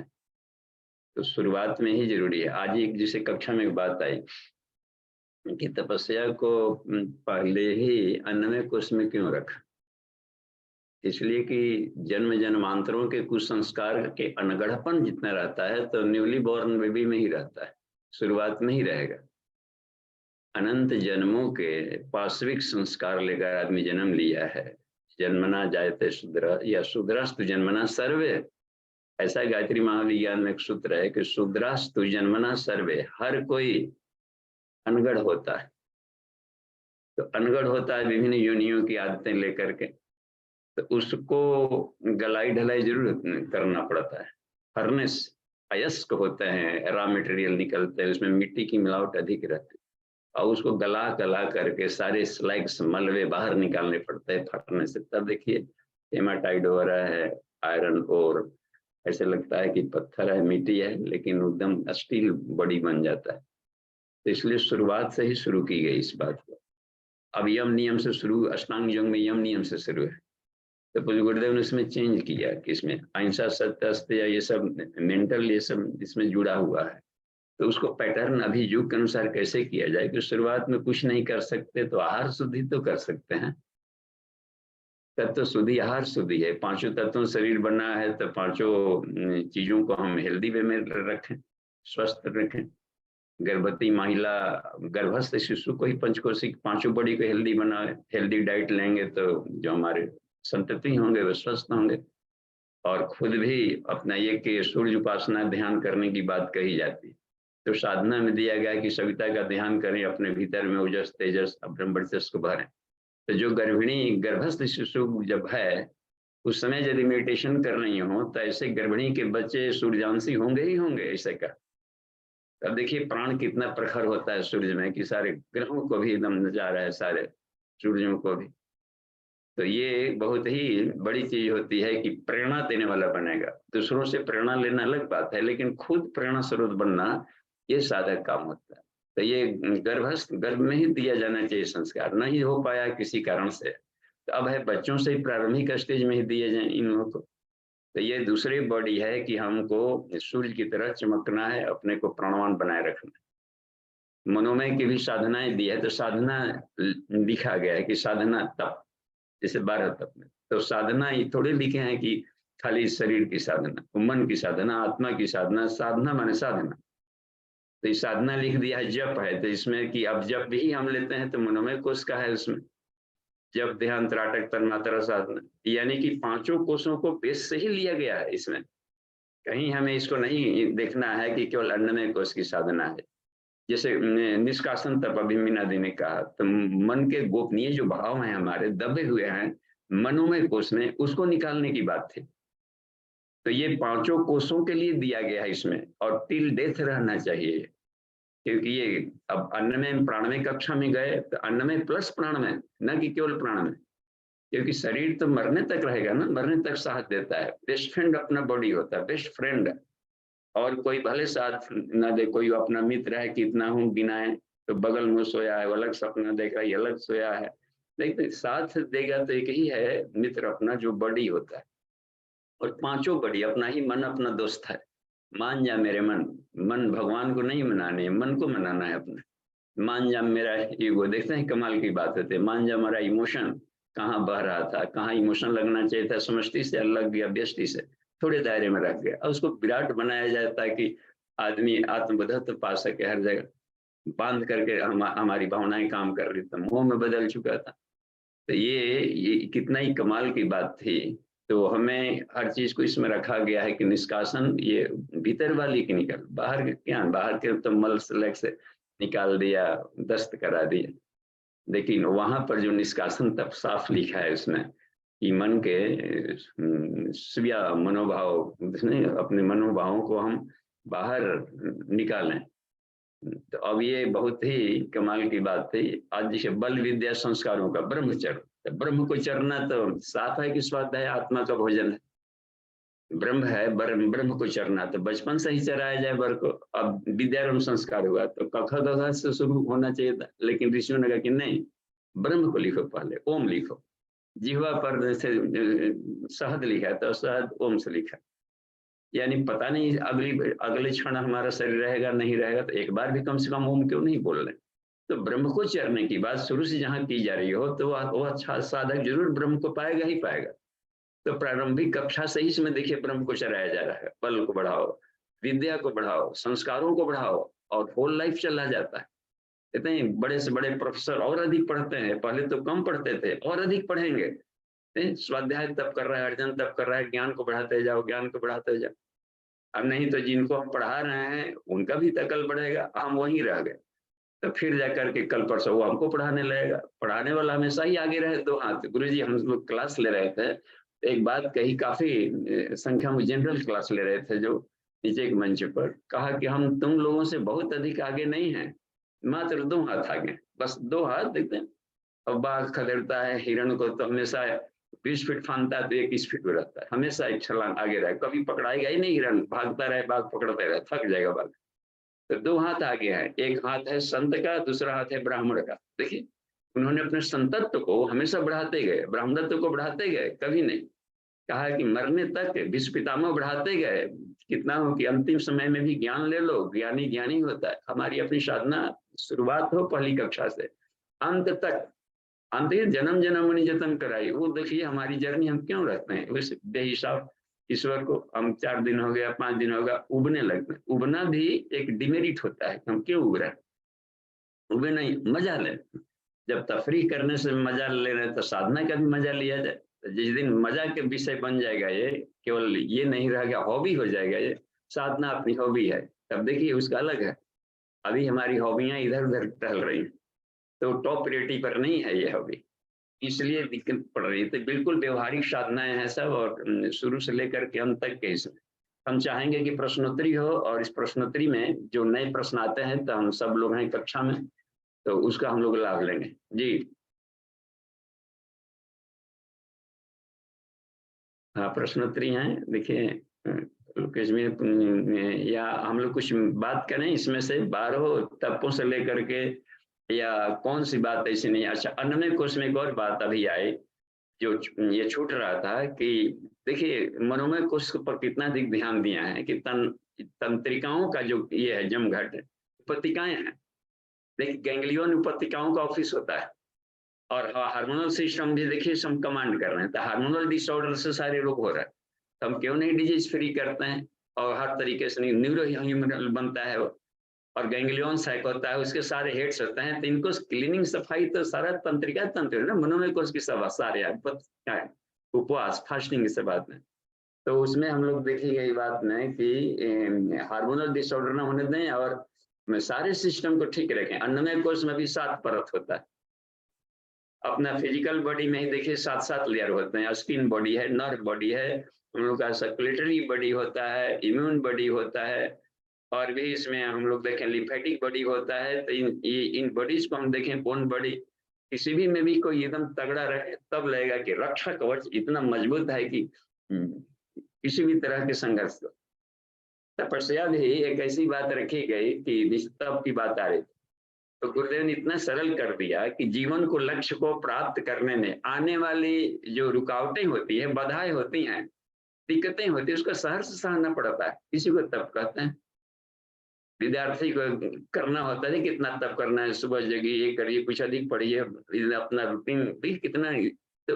तो शुरुआत में ही जरूरी है। आज एक जैसे कक्षा में एक बात आई कि तपस्या को पहले ही अन्नमय कोश में क्यों रखा, इसलिए कि जन्म जन्मांतरों के कुछ संस्कार के अनगढ़पन जितना रहता है, तो न्यूली बॉर्न बेबी में ही रहता है, शुरुआत में ही रहेगा। अनंत जन्मों के पाश्विक संस्कार लेकर आदमी जन्म लिया है। जन्मना जायते शूद्र या शूद्रास्तु जन्मना सर्वे, ऐसा गायत्री महाविज्ञान में एक सूत्र है कि शूद्रास्तु जन्मना सर्वे, हर कोई अनगढ़ होता है। तो अनगढ़ होता है विभिन्न योनियों की आदतें लेकर के, तो उसको गलाई ढलाई जरूर करना पड़ता है। फर्नेस अयस्क होते हैं, रॉ मटेरियल निकलते हैं, उसमें मिट्टी की मिलावट अधिक रहती है और उसको गला करके सारे स्लैग्स मलबे बाहर निकालने पड़ते हैं फटने से। तब देखिए हेमाटाइट हो रहा है, आयरन और ऐसे लगता है कि पत्थर है, मिट्टी है, लेकिन एकदम स्टील बॉडी बन जाता है। तो इसलिए शुरुआत से ही शुरू की गई इस बात को। अब यम नियम से शुरू, अष्टांग योग में यम नियम से शुरू है, तो पूज्य गुरुदेव ने इसमें चेंज किया कि इसमें अहिंसा सत्य अस्त्य ये सब मेंटल ये सब इसमें जुड़ा हुआ है। तो उसको पैटर्न अभी युग के अनुसार कैसे किया जाए कि शुरुआत में कुछ नहीं कर सकते तो आहार शुद्धि तो कर सकते हैं। तत्व शुद्धि आहार शुद्धि है, पांचों तत्वों शरीर बना है, तो पांचों चीजों को हम हेल्दी वे में रखें, स्वस्थ रखें। गर्भवती महिला, गर्भस्थ शिशु को ही पंचकोशिक पांचों बॉडी को हेल्दी बनाए, हेल्दी डाइट लेंगे तो जो हमारे संतति होंगे वे स्वस्थ होंगे। और खुद भी अपना ये कि सूर्य उपासना ध्यान करने की बात कही जाती है, तो साधना में दिया गया कि सविता का ध्यान करें, अपने भीतर में ओजस तेजस ब्रह्मवर्चस्व को भरें। तो जो गर्भिणी गर्भस्थ शिशु जब है उस समय यदि मेडिटेशन कर रही हो तो ऐसे गर्भिणी के बच्चे सूर्यवंशी होंगे ही होंगे, ऐसे का। अब देखिए प्राण कितना प्रखर होता है सूर्य में कि सारे ग्रहों को भी एकदम नजारा है, सारे सूर्यों को भी। तो ये बहुत ही बड़ी चीज होती है कि प्रेरणा देने वाला बनेगा। दूसरों से प्रेरणा लेना अलग बात है, लेकिन खुद प्रेरणा स्रोत बनना ये साधक काम होता है। तो ये गर्भ में ही दिया जाना चाहिए संस्कार, नहीं हो पाया किसी कारण से, तो अब है बच्चों से ही प्रारंभिक स्टेज में ही दिए जाए इन लोगों को। तो ये दूसरी बॉडी है कि हमको सूर्य की तरह चमकना है, अपने को प्राणवान बनाए रखना है। मनोमय की भी साधनाएं दी है, तो साधना लिखा गया है कि साधना तप, जैसे 12 तप में, तो साधना ये थोड़े लिखे हैं कि खाली शरीर की साधना, मन की साधना, आत्मा की साधना, साधना माने साधना। तो ये साधना लिख दिया है, जप है, तो इसमें कि अब जप भी हम लेते हैं तो मनोमय कोश का है उसमें, जप ध्यान त्राटक तन्मात्रा साधना, यानी कि पांचों कोशों को बेस से ही लिया गया है इसमें। कहीं हमें इसको नहीं देखना है कि केवल अन्नमय कोश की साधना है। जैसे निष्कासन तप अभी मीनादी ने कहा, तो मन के गोपनीय जो भाव हैं हमारे दबे हुए हैं मनोमय कोश में, उसको निकालने की बात थी। तो ये पांचों कोशों के लिए दिया गया है इसमें, और टिल डेथ रहना चाहिए, क्योंकि ये अब अन्नमय प्राणमय कक्षा में गए तो अन्नमय प्लस प्राणमय, न कि केवल प्राणमय, क्योंकि शरीर तो मरने तक रहेगा ना, मरने तक साथ देता है। बेस्ट फ्रेंड अपना बॉडी होता है, बेस्ट फ्रेंड। और कोई भले साथ ना दे, कोई अपना मित्र है कितना हूँ गिनाए, तो बगल में सोया है वो अलग सपना देख रहा है, अलग सोया है, लेकिन साथ देगा तो एक ही है मित्र अपना, जो बॉडी होता है। और पांचों बॉडी, अपना ही मन अपना दोस्त है। मान जा मेरे मन, मन भगवान को नहीं मनाने, मन को मनाना है अपना। मान जा मेरा ईगो, देखते हैं कमाल की बात होती है, मान जा हमारा इमोशन कहाँ बह रहा था, कहाँ इमोशन लगना चाहिए था, समष्टि से लग गया, व्यष्टि से थोड़े दायरे में रख गया, और उसको विराट बनाया जाता है कि आदमी आत्मबोधत्व पा सके, हर जगह बांध करके हमारी भावनाएं काम कर रही, तो मोह में बदल चुका था। तो ये कितना ही कमाल की बात थी। तो हमें हर चीज को इसमें रखा गया है कि निष्कासन ये भीतर वाली की निकल, बाहर के क्या, बाहर के तो मल स्लग से निकाल दिया, दस्त करा दिया, लेकिन वहां पर जो निष्कासन तब साफ लिखा है उसमें कि मन के स्वीय मनोभाव, अपने मनोभावों को हम बाहर निकालें। तो अब ये बहुत ही कमाल की बात थी। आज जैसे बल विद्या संस्कारों का ब्रह्मचर्य, तो ब्रह्म को चरना तो साफ है कि स्वाध्याय आत्मा का भोजन है, ब्रह्म है, ब्रह्म को चरना तो बचपन से ही चराया जाए बर को। अब विद्यारंभ संस्कार हुआ तो कख गघ से शुरू होना चाहिए था, लेकिन ऋषियों ने कहा कि नहीं, ब्रह्म को लिखो, पहले ओम लिखो। जिह्वा पर जैसे शहद लिखा तो शहद ओम से लिखा, यानी पता नहीं अगले क्षण हमारा शरीर रहेगा नहीं रहेगा, तो एक बार भी कम से कम ओम क्यों नहीं बोल रहे। तो ब्रह्म को चरने की बात शुरू से जहाँ की जा रही हो, तो वह अच्छा साधक जरूर ब्रह्म को पाएगा ही पाएगा। तो प्रारंभिक कक्षा से ही इसमें देखिए ब्रह्म को चराया जा रहा है। बल को बढ़ाओ, विद्या को बढ़ाओ, संस्कारों को बढ़ाओ, और होल लाइफ चला जाता है। इतने बड़े से बड़े प्रोफेसर और अधिक पढ़ते हैं, पहले तो कम पढ़ते थे, और अधिक पढ़ेंगे। स्वाध्याय तब कर रहा है, अर्जन तब कर रहा है, ज्ञान को बढ़ाते जाओ, ज्ञान को बढ़ाते जाओ। अब नहीं तो जिनको हम पढ़ा रहे हैं उनका भी तकल बढ़ेगा, हम वहीं रह गए, तो फिर जाकर के कल परसों वो हमको पढ़ाने लगेगा। पढ़ाने वाला हमेशा ही आगे रहे, दो हाथ। गुरुजी हम लोग क्लास ले रहे थे, एक बात कही, काफी संख्या में जनरल क्लास ले रहे थे, जो नीचे एक मंच पर कहा कि हम तुम लोगों से बहुत अधिक आगे नहीं हैं, मात्र 2 हाथ आगे, बस 2 हाथ देखते हैं। अब बाघ खदेड़ता है हिरण को तो हमेशा 20 फीट फानता है तो 21 फीट में रहता है, हमेशा एक छलांग आगे रहे, कभी पकड़ाएगा ही नहीं हिरण, भागता रहे, बाघ पकड़ते रहे, थक जाएगा बाघ। तो 2 हाथ आगे है, एक हाथ है संत का, दूसरा हाथ है ब्राह्मण का। देखिए उन्होंने अपने संतत्व को हमेशा बढ़ाते गए, ब्राह्मणत्व को बढ़ाते गए, कभी नहीं कहा कि मरने तक विश्व पितामह बढ़ाते गए। कितना हो कि अंतिम समय में भी ज्ञान ले लो, ज्ञानी ज्ञानी होता है। हमारी अपनी साधना शुरुआत हो पहली कक्षा से अंत तक, अंत जन्म जन्म जतन कराई, वो देखिए हमारी जर्नी हम क्यों रहते हैं उस बेहिसाब ईश्वर को। हम 4 दिन हो गया, 5 दिन होगा, उबने लगते हैं। उबना भी एक डिमेरिट होता है, हम क्यों उब रहे हैं? उबे नहीं, मजा ले। जब तफरीह करने से मजा ले रहे तो साधना का भी मजा लिया जाए। तो जिस दिन मजा के विषय बन जाएगा, ये केवल ये नहीं रहेगा, हॉबी हो जाएगा, ये साधना अपनी हॉबी है, तब देखिए उसका अलग है। अभी हमारी हॉबियां इधर उधर टहल रही हैं, तो टॉप प्रियोरिटी पर नहीं है ये हॉबी, इसलिए दिक्कत पड़ रही है। तो बिल्कुल व्यवहारिक साधनाएं हैं सब, और शुरू से लेकर के अंत तक के इसमें हम चाहेंगे कि प्रश्नोत्तरी हो, और इस प्रश्नोत्तरी में जो नए प्रश्न आते हैं तो हम सब लोग हैं कक्षा में, तो उसका हम लोग लाभ लेंगे। जी हाँ, प्रश्नोत्तरी हैं, देखिए लोकेश में, या हम लोग कुछ बात करें इसमें से 12 तत्वों से लेकर के, या कौन सी बात ऐसी नहीं। अच्छा, अन्नमय कोश में एक और बात अभी आई जो ये छूट रहा था कि देखिए मनोमय कोश पर कितना अधिक ध्यान दिया है कि तंत्रिकाओं का जो ये है जमघट उपत्तिकाएं हैं। देखिए गैंग्लियन उपत्तिकाओं का ऑफिस होता है, और हार्मोनल सिस्टम भी देखिए हम कमांड कर रहे हैं। तो हार्मोनल डिसऑर्डर से सारे रोग हो रहे हैं, तो हम क्यों नहीं डिजीज फ्री करते हैं, और हर तरीके से न्यूरो ह्यूमरल बनता है वो, और गैंग्लियन साइक होता है, उसके सारे हेड्स होते हैं। तो इनको क्लीनिंग सफाई तो सारा तंत्रिका तंत्र है ना, मनोमय कोश की सब सारे क्या है, उपवास फास्टिंग की सब बात में। तो उसमें हम लोग देखी गई बात में कि हार्मोनल डिसऑर्डर ना होने दें, और सारे सिस्टम को ठीक रखें। अन्नमय कोश में भी 7 परत होता है। अपना फिजिकल बॉडी में ही देखिए 7 लेयर होते हैं। स्किन बॉडी है, नर्व बॉडी है, हम लोग का सर्कुलेटरी बॉडी होता है, इम्यून बॉडी होता है, और भी इसमें हम लोग देखें लिम्फेटिक बॉडी होता है। तो इन बॉडीज को हम देखें, बोन बॉडी किसी भी में भी कोई एकदम तगड़ा रहे तब लगेगा कि रक्षा कवच इतना मजबूत है कि किसी भी तरह के संघर्ष को। तपस्या भी एक ऐसी बात रखी गई कि तप की बात आ रही, तो गुरुदेव ने इतना सरल कर दिया कि जीवन को लक्ष्य को प्राप्त करने में आने वाली जो रुकावटें होती है, बाधाएं होती हैं, दिक्कतें होती है, उसका सहर्ष सहना पड़ता है। इसी को तप कहते हैं। विद्यार्थी को करना होता है कितना तप करना है, सुबह जगिए, ये करिए, कुछ अधिक पढ़िए, अपना रूटीन कितना। तो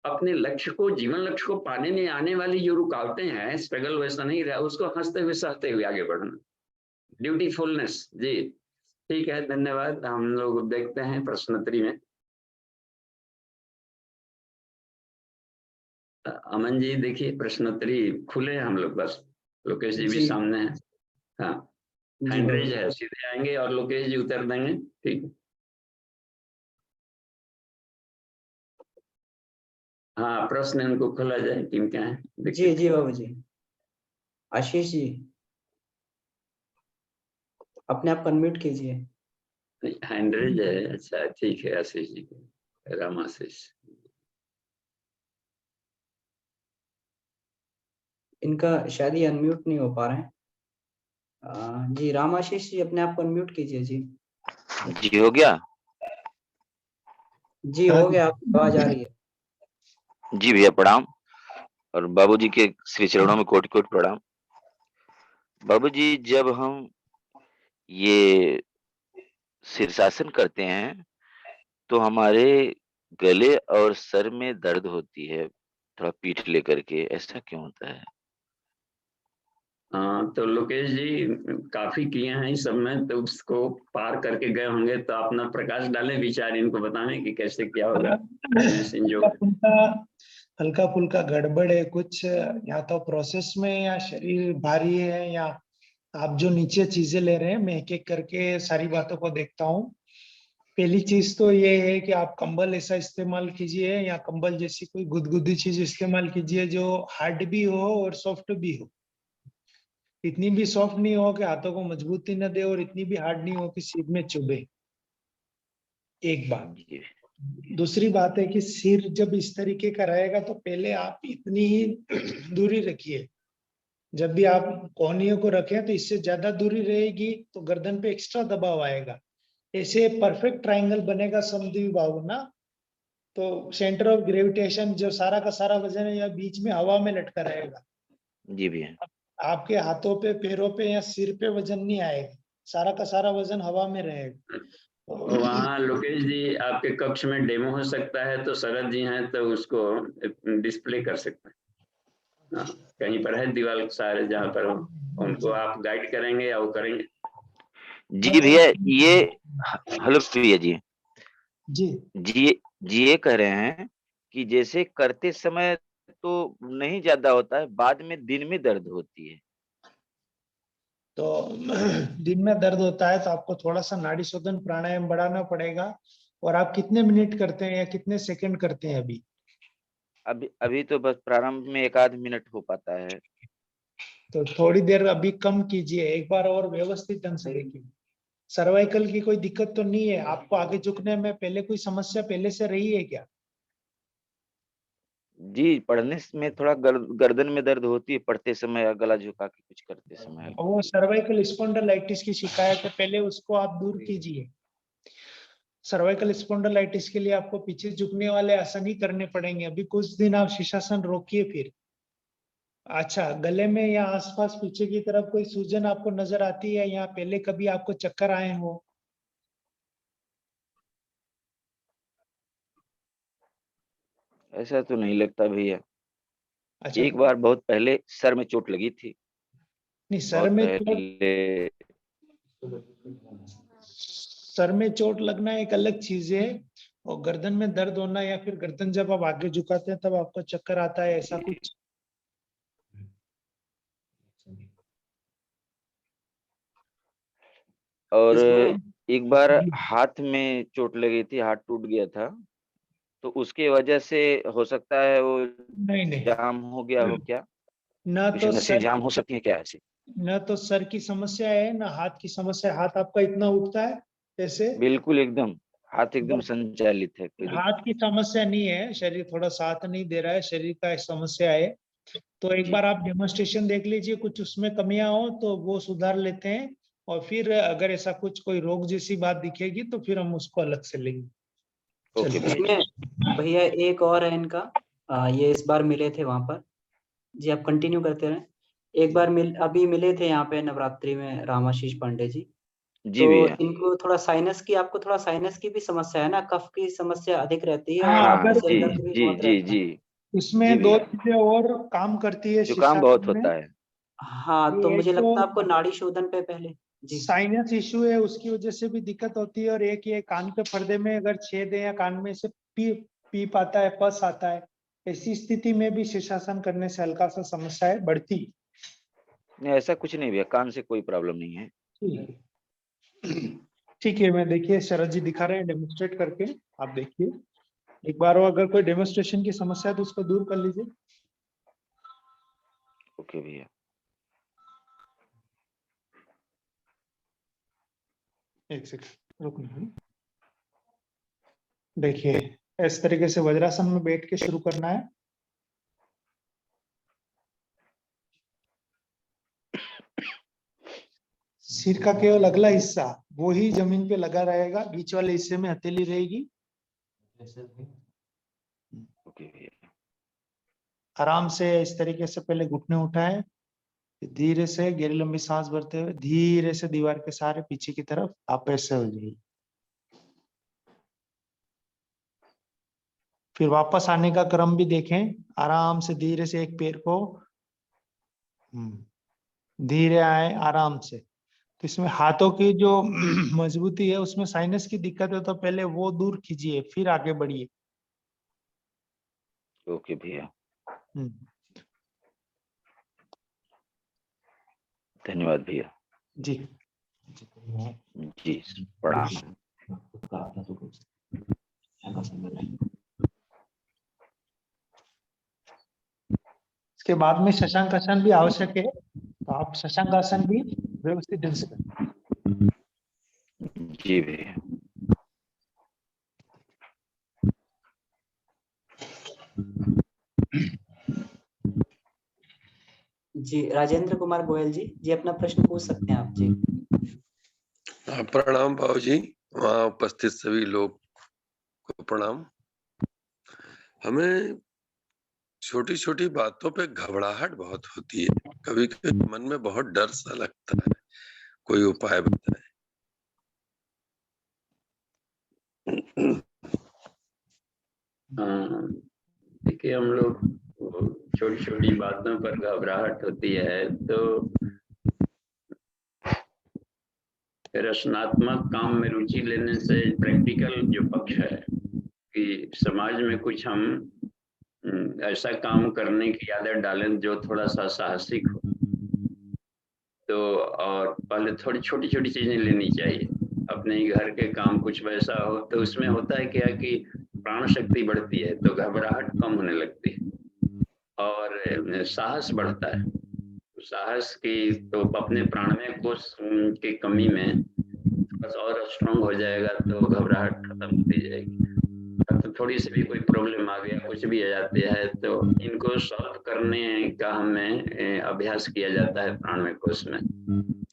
अपने लक्ष्य को, जीवन लक्ष्य को पाने में आने वाली जो रुकावटें हैं, स्ट्रगल वैसा नहीं रहा, उसको हंसते हुए सहते हुए आगे बढ़ना, ड्यूटीफुलनेस। जी ठीक है, धन्यवाद। हम लोग देखते हैं प्रश्नोत्तरी में। अमन जी देखिए प्रश्नोत्तरी खुले हम लोग, बस लोकेश जी भी सामने है। हाँ, हैंड रेज है, सीधे आएंगे और लोकेश जी उतर देंगे। ठीक है, हाँ, प्रश्न उनको खोला जाए, टीम क्या है। जी जी बाबू जी। आशीष जी अपने आप अनम्यूट कीजिए। हैंड रेज है, अच्छा ठीक है। आशीष जी, राम आशीष, इनका शायद ही अनम्यूट नहीं हो पा रहे हैं। जी राम आशीष जी अपने आप को अनम्यूट कीजिए। जी जी हो गया। जी हो गया, आपकी आवाज आ रही है। जी भैया प्रणाम, और बाबूजी के श्री चरणों में कोटि कोटि प्रणाम। बाबूजी जब हम ये शीर्षासन करते हैं तो हमारे गले और सर में दर्द होती है, थोड़ा पीठ लेकर के, ऐसा क्यों होता है? हाँ, तो लोकेश जी काफी किए हैं इस सब में, तो उसको पार करके गए होंगे, तो अपना प्रकाश डालें, विचार इनको बताएं कि कैसे क्या होगा इसमें संयोग। हल्का फुल्का गड़बड़ है कुछ, या तो प्रोसेस में, या शरीर भारी है, या आप जो नीचे चीजें ले रहे हैं। मैं एक एक करके सारी बातों को देखता हूँ। पहली चीज तो ये है कि आप कंबल ऐसा इस्तेमाल कीजिए, या कंबल जैसी कोई गुदगुदी चीज इस्तेमाल कीजिए जो हार्ड भी हो और सॉफ्ट भी हो। इतनी भी सॉफ्ट नहीं हो कि हाथों को मजबूती न दे, और इतनी भी हार्ड नहीं हो कि सिर में चुभे। एक बात। जी दूसरी बात है कि सिर जब इस तरीके का रहेगा तो पहले आप इतनी ही दूरी रखिए। जब भी आप कोहनियों को रखें तो इससे ज्यादा दूरी रहेगी तो गर्दन पे एक्स्ट्रा दबाव आएगा। ऐसे परफेक्ट ट्रायंगल बनेगा समद्विबाहु ना, तो सेंटर ऑफ ग्रेविटेशन जो सारा का सारा वजन है, या बीच में हवा में लटका रहेगा। जी भैया। आपके हाथों पे, पैरों पे या सिर पे वजन नहीं आएगा, सारा का सारा वजन हवा में रहेगा। वहाँ लोकेश जी आपके कक्ष में डेमो हो सकता है, तो शरद जी हैं तो उसको डिस्प्ले कर सकते हैं। हाँ, कहीं पर है दीवार सारे जहाँ पर हो, उनको आप गाइड करेंगे या वो करेंगे? जी भैया, ये हेलो भैया जी। जी जी ये कह रहे हैं कि जैसे करते समय तो नहीं ज्यादा होता है, बाद में दिन में दर्द होती है। तो दिन में दर्द होता है तो आपको थोड़ा सा नाड़ी शोधन प्राणायाम बढ़ाना पड़ेगा। और आप कितने मिनट करते हैं या कितने सेकंड करते हैं अभी? अभी अभी तो बस प्रारंभ में 1 आध मिनट हो पाता है। तो थोड़ी देर अभी कम कीजिए, एक बार और व्यवस्थित ढंग से देखिए। सर्वाइकल की कोई दिक्कत तो नहीं है आपको? आगे झुकने में पहले कोई समस्या पहले से रही है क्या? जी, पढ़ने में थोड़ा गर्दन में दर्द होती है पढ़ते समय, या गला झुका के कुछ करते समय। वो सर्वाइकल स्पॉन्डिलाइटिस की शिकायत है, पहले उसको आप दूर कीजिए। सर्वाइकल स्पॉन्डिलाइटिस के लिए आपको पीछे झुकने वाले आसन ही करने पड़ेंगे। अभी कुछ दिन आप शीर्षासन रोकिए फिर। अच्छा, गले में या आसपास पीछे की तरफ कोई सूजन आपको नजर आती है, या पहले कभी आपको चक्कर आए हो? ऐसा तो नहीं लगता भैया। अच्छा, एक बार बहुत पहले सर में चोट लगी थी, नहीं सर बहुत में चोट, पहले। सर में चोट लगना एक अलग चीज है, और गर्दन में दर्द होना, या फिर गर्दन जब आप आगे झुकाते हैं तब आपको चक्कर आता है, ऐसा कुछ? और इसमें एक बार हाथ में चोट लगी थी, हाथ टूट गया था, तो उसके वजह से हो सकता है वो नहीं नहीं, जाम हो गया हो क्या? न कुछ तो नसें सर, जाम हो सकती हैं क्या ऐसे? न तो सर की समस्या है न हाथ की समस्या। हाथ आपका इतना उठता है ऐसे? बिल्कुल एकदम, हाथ एकदम संचालित है, कोई हाथ की समस्या नहीं है, शरीर थोड़ा साथ नहीं दे रहा है, शरीर का एक समस्या है। तो एक जी बार आप डेमोन्स्ट्रेशन देख लीजिए, कुछ उसमें कमियां हो तो वो सुधार लेते हैं। और फिर अगर ऐसा कुछ कोई रोग जैसी बात दिखेगी तो फिर हम उसको अलग से लेंगे। ओके चलिए। भैया। इसमें भैया एक और है इनका, ये इस बार मिले थे वहां पर। जी आप कंटिन्यू करते रहें। एक बार अभी मिले थे यहाँ पे नवरात्रि में रामाशीष पांडे जी। जी तो भैया। इनको थोड़ा साइनस की, आपको थोड़ा साइनस की भी समस्या है ना, कफ की समस्या अधिक रहती है और हाँ, हाँ अगर सिर जी दर्द भी जी बहुत जी रहता है। जी। जी इसमें दो भैया, चीजें और काम करती है जुकाम बहुत शीर्षासन में। होता है। हाँ, तो एक मुझे तो लगता है आपको नाड़ी शोधन पे पहले। जी साइनस इशू है, उसकी वजह से भी दिक्कत होती है। और एक ये कान के पर्दे में अगर छेद है, या कान में से पीप आता है, पस आता है, ऐसी स्थिति में भी शीर्षासन करने से हल्का सा समस्या है बढ़ती। नहीं ऐसा कुछ नहीं भैया, कान से कोई प्रॉब्लम नहीं है। ठीक है, मैं देखिए शरद जी दिखा रहे हैं डेमोन्स्ट्रेट करके, आप देखिए एक बार। और अगर कोई डेमोन्स्ट्रेशन की समस्या है तो उसको दूर कर लीजिए। ओके भैया। एक सेकंड रुकना। देखिए, इस तरीके से वज्रासन में बैठ के शुरू करना है। सिर का केवल अगला हिस्सा वो ही जमीन पे लगा रहेगा, बीच वाले हिस्से में हथेली रहेगी। ओके भैया। आराम से इस तरीके से पहले घुटने उठाए, धीरे से गहरी लंबी सांस भरते हुए धीरे से दीवार के सहारे पीछे की तरफ आप ऐसे हो जाइए। फिर वापस आने का क्रम भी देखें। आराम से धीरे से एक पैर को धीरे आए आराम से। तो इसमें हाथों की जो मजबूती है उसमें साइनस की दिक्कत है तो पहले वो दूर कीजिए फिर आगे बढ़िए। ओके भैया, धन्यवाद भैया। जी जी प्रणाम। इसके बाद में शशांकासन भी आवश्यक है, तो आप शशांकासन भी व्यवस्थित ढंग से करें। जी भैया। जी राजेंद्र कुमार गोयल जी अपना प्रश्न पूछ सकते हैं आप जी। प्रणाम बाबू जी, वहाँ उपस्थित सभी लोग को प्रणाम। हमें छोटी छोटी बातों पे घबराहट बहुत होती है, कभी कभी मन में बहुत डर सा लगता है, कोई उपाय बताएं। देखिए हम लोग छोटी छोटी बातों पर घबराहट होती है तो रचनात्मक काम में रुचि लेने से प्रैक्टिकल जो पक्ष है कि समाज में कुछ हम ऐसा काम करने की आदत डालें जो थोड़ा सा साहसिक हो, तो और पहले थोड़ी छोटी छोटी चीजें लेनी चाहिए। अपने ही घर के काम कुछ वैसा हो तो उसमें होता है क्या कि प्राण शक्ति बढ़ती है तो घबराहट कम होने लगती है और साहस बढ़ता है। साहस की तो अपने प्राणमय कोश की कमी में बस और स्ट्रांग हो जाएगा तो घबराहट खत्म होती जाएगी। तो थोड़ी सी भी कोई प्रॉब्लम आ गया, कुछ भी आ जाती है तो इनको सॉल्व करने का हमें अभ्यास किया जाता है प्राणमय कोश में।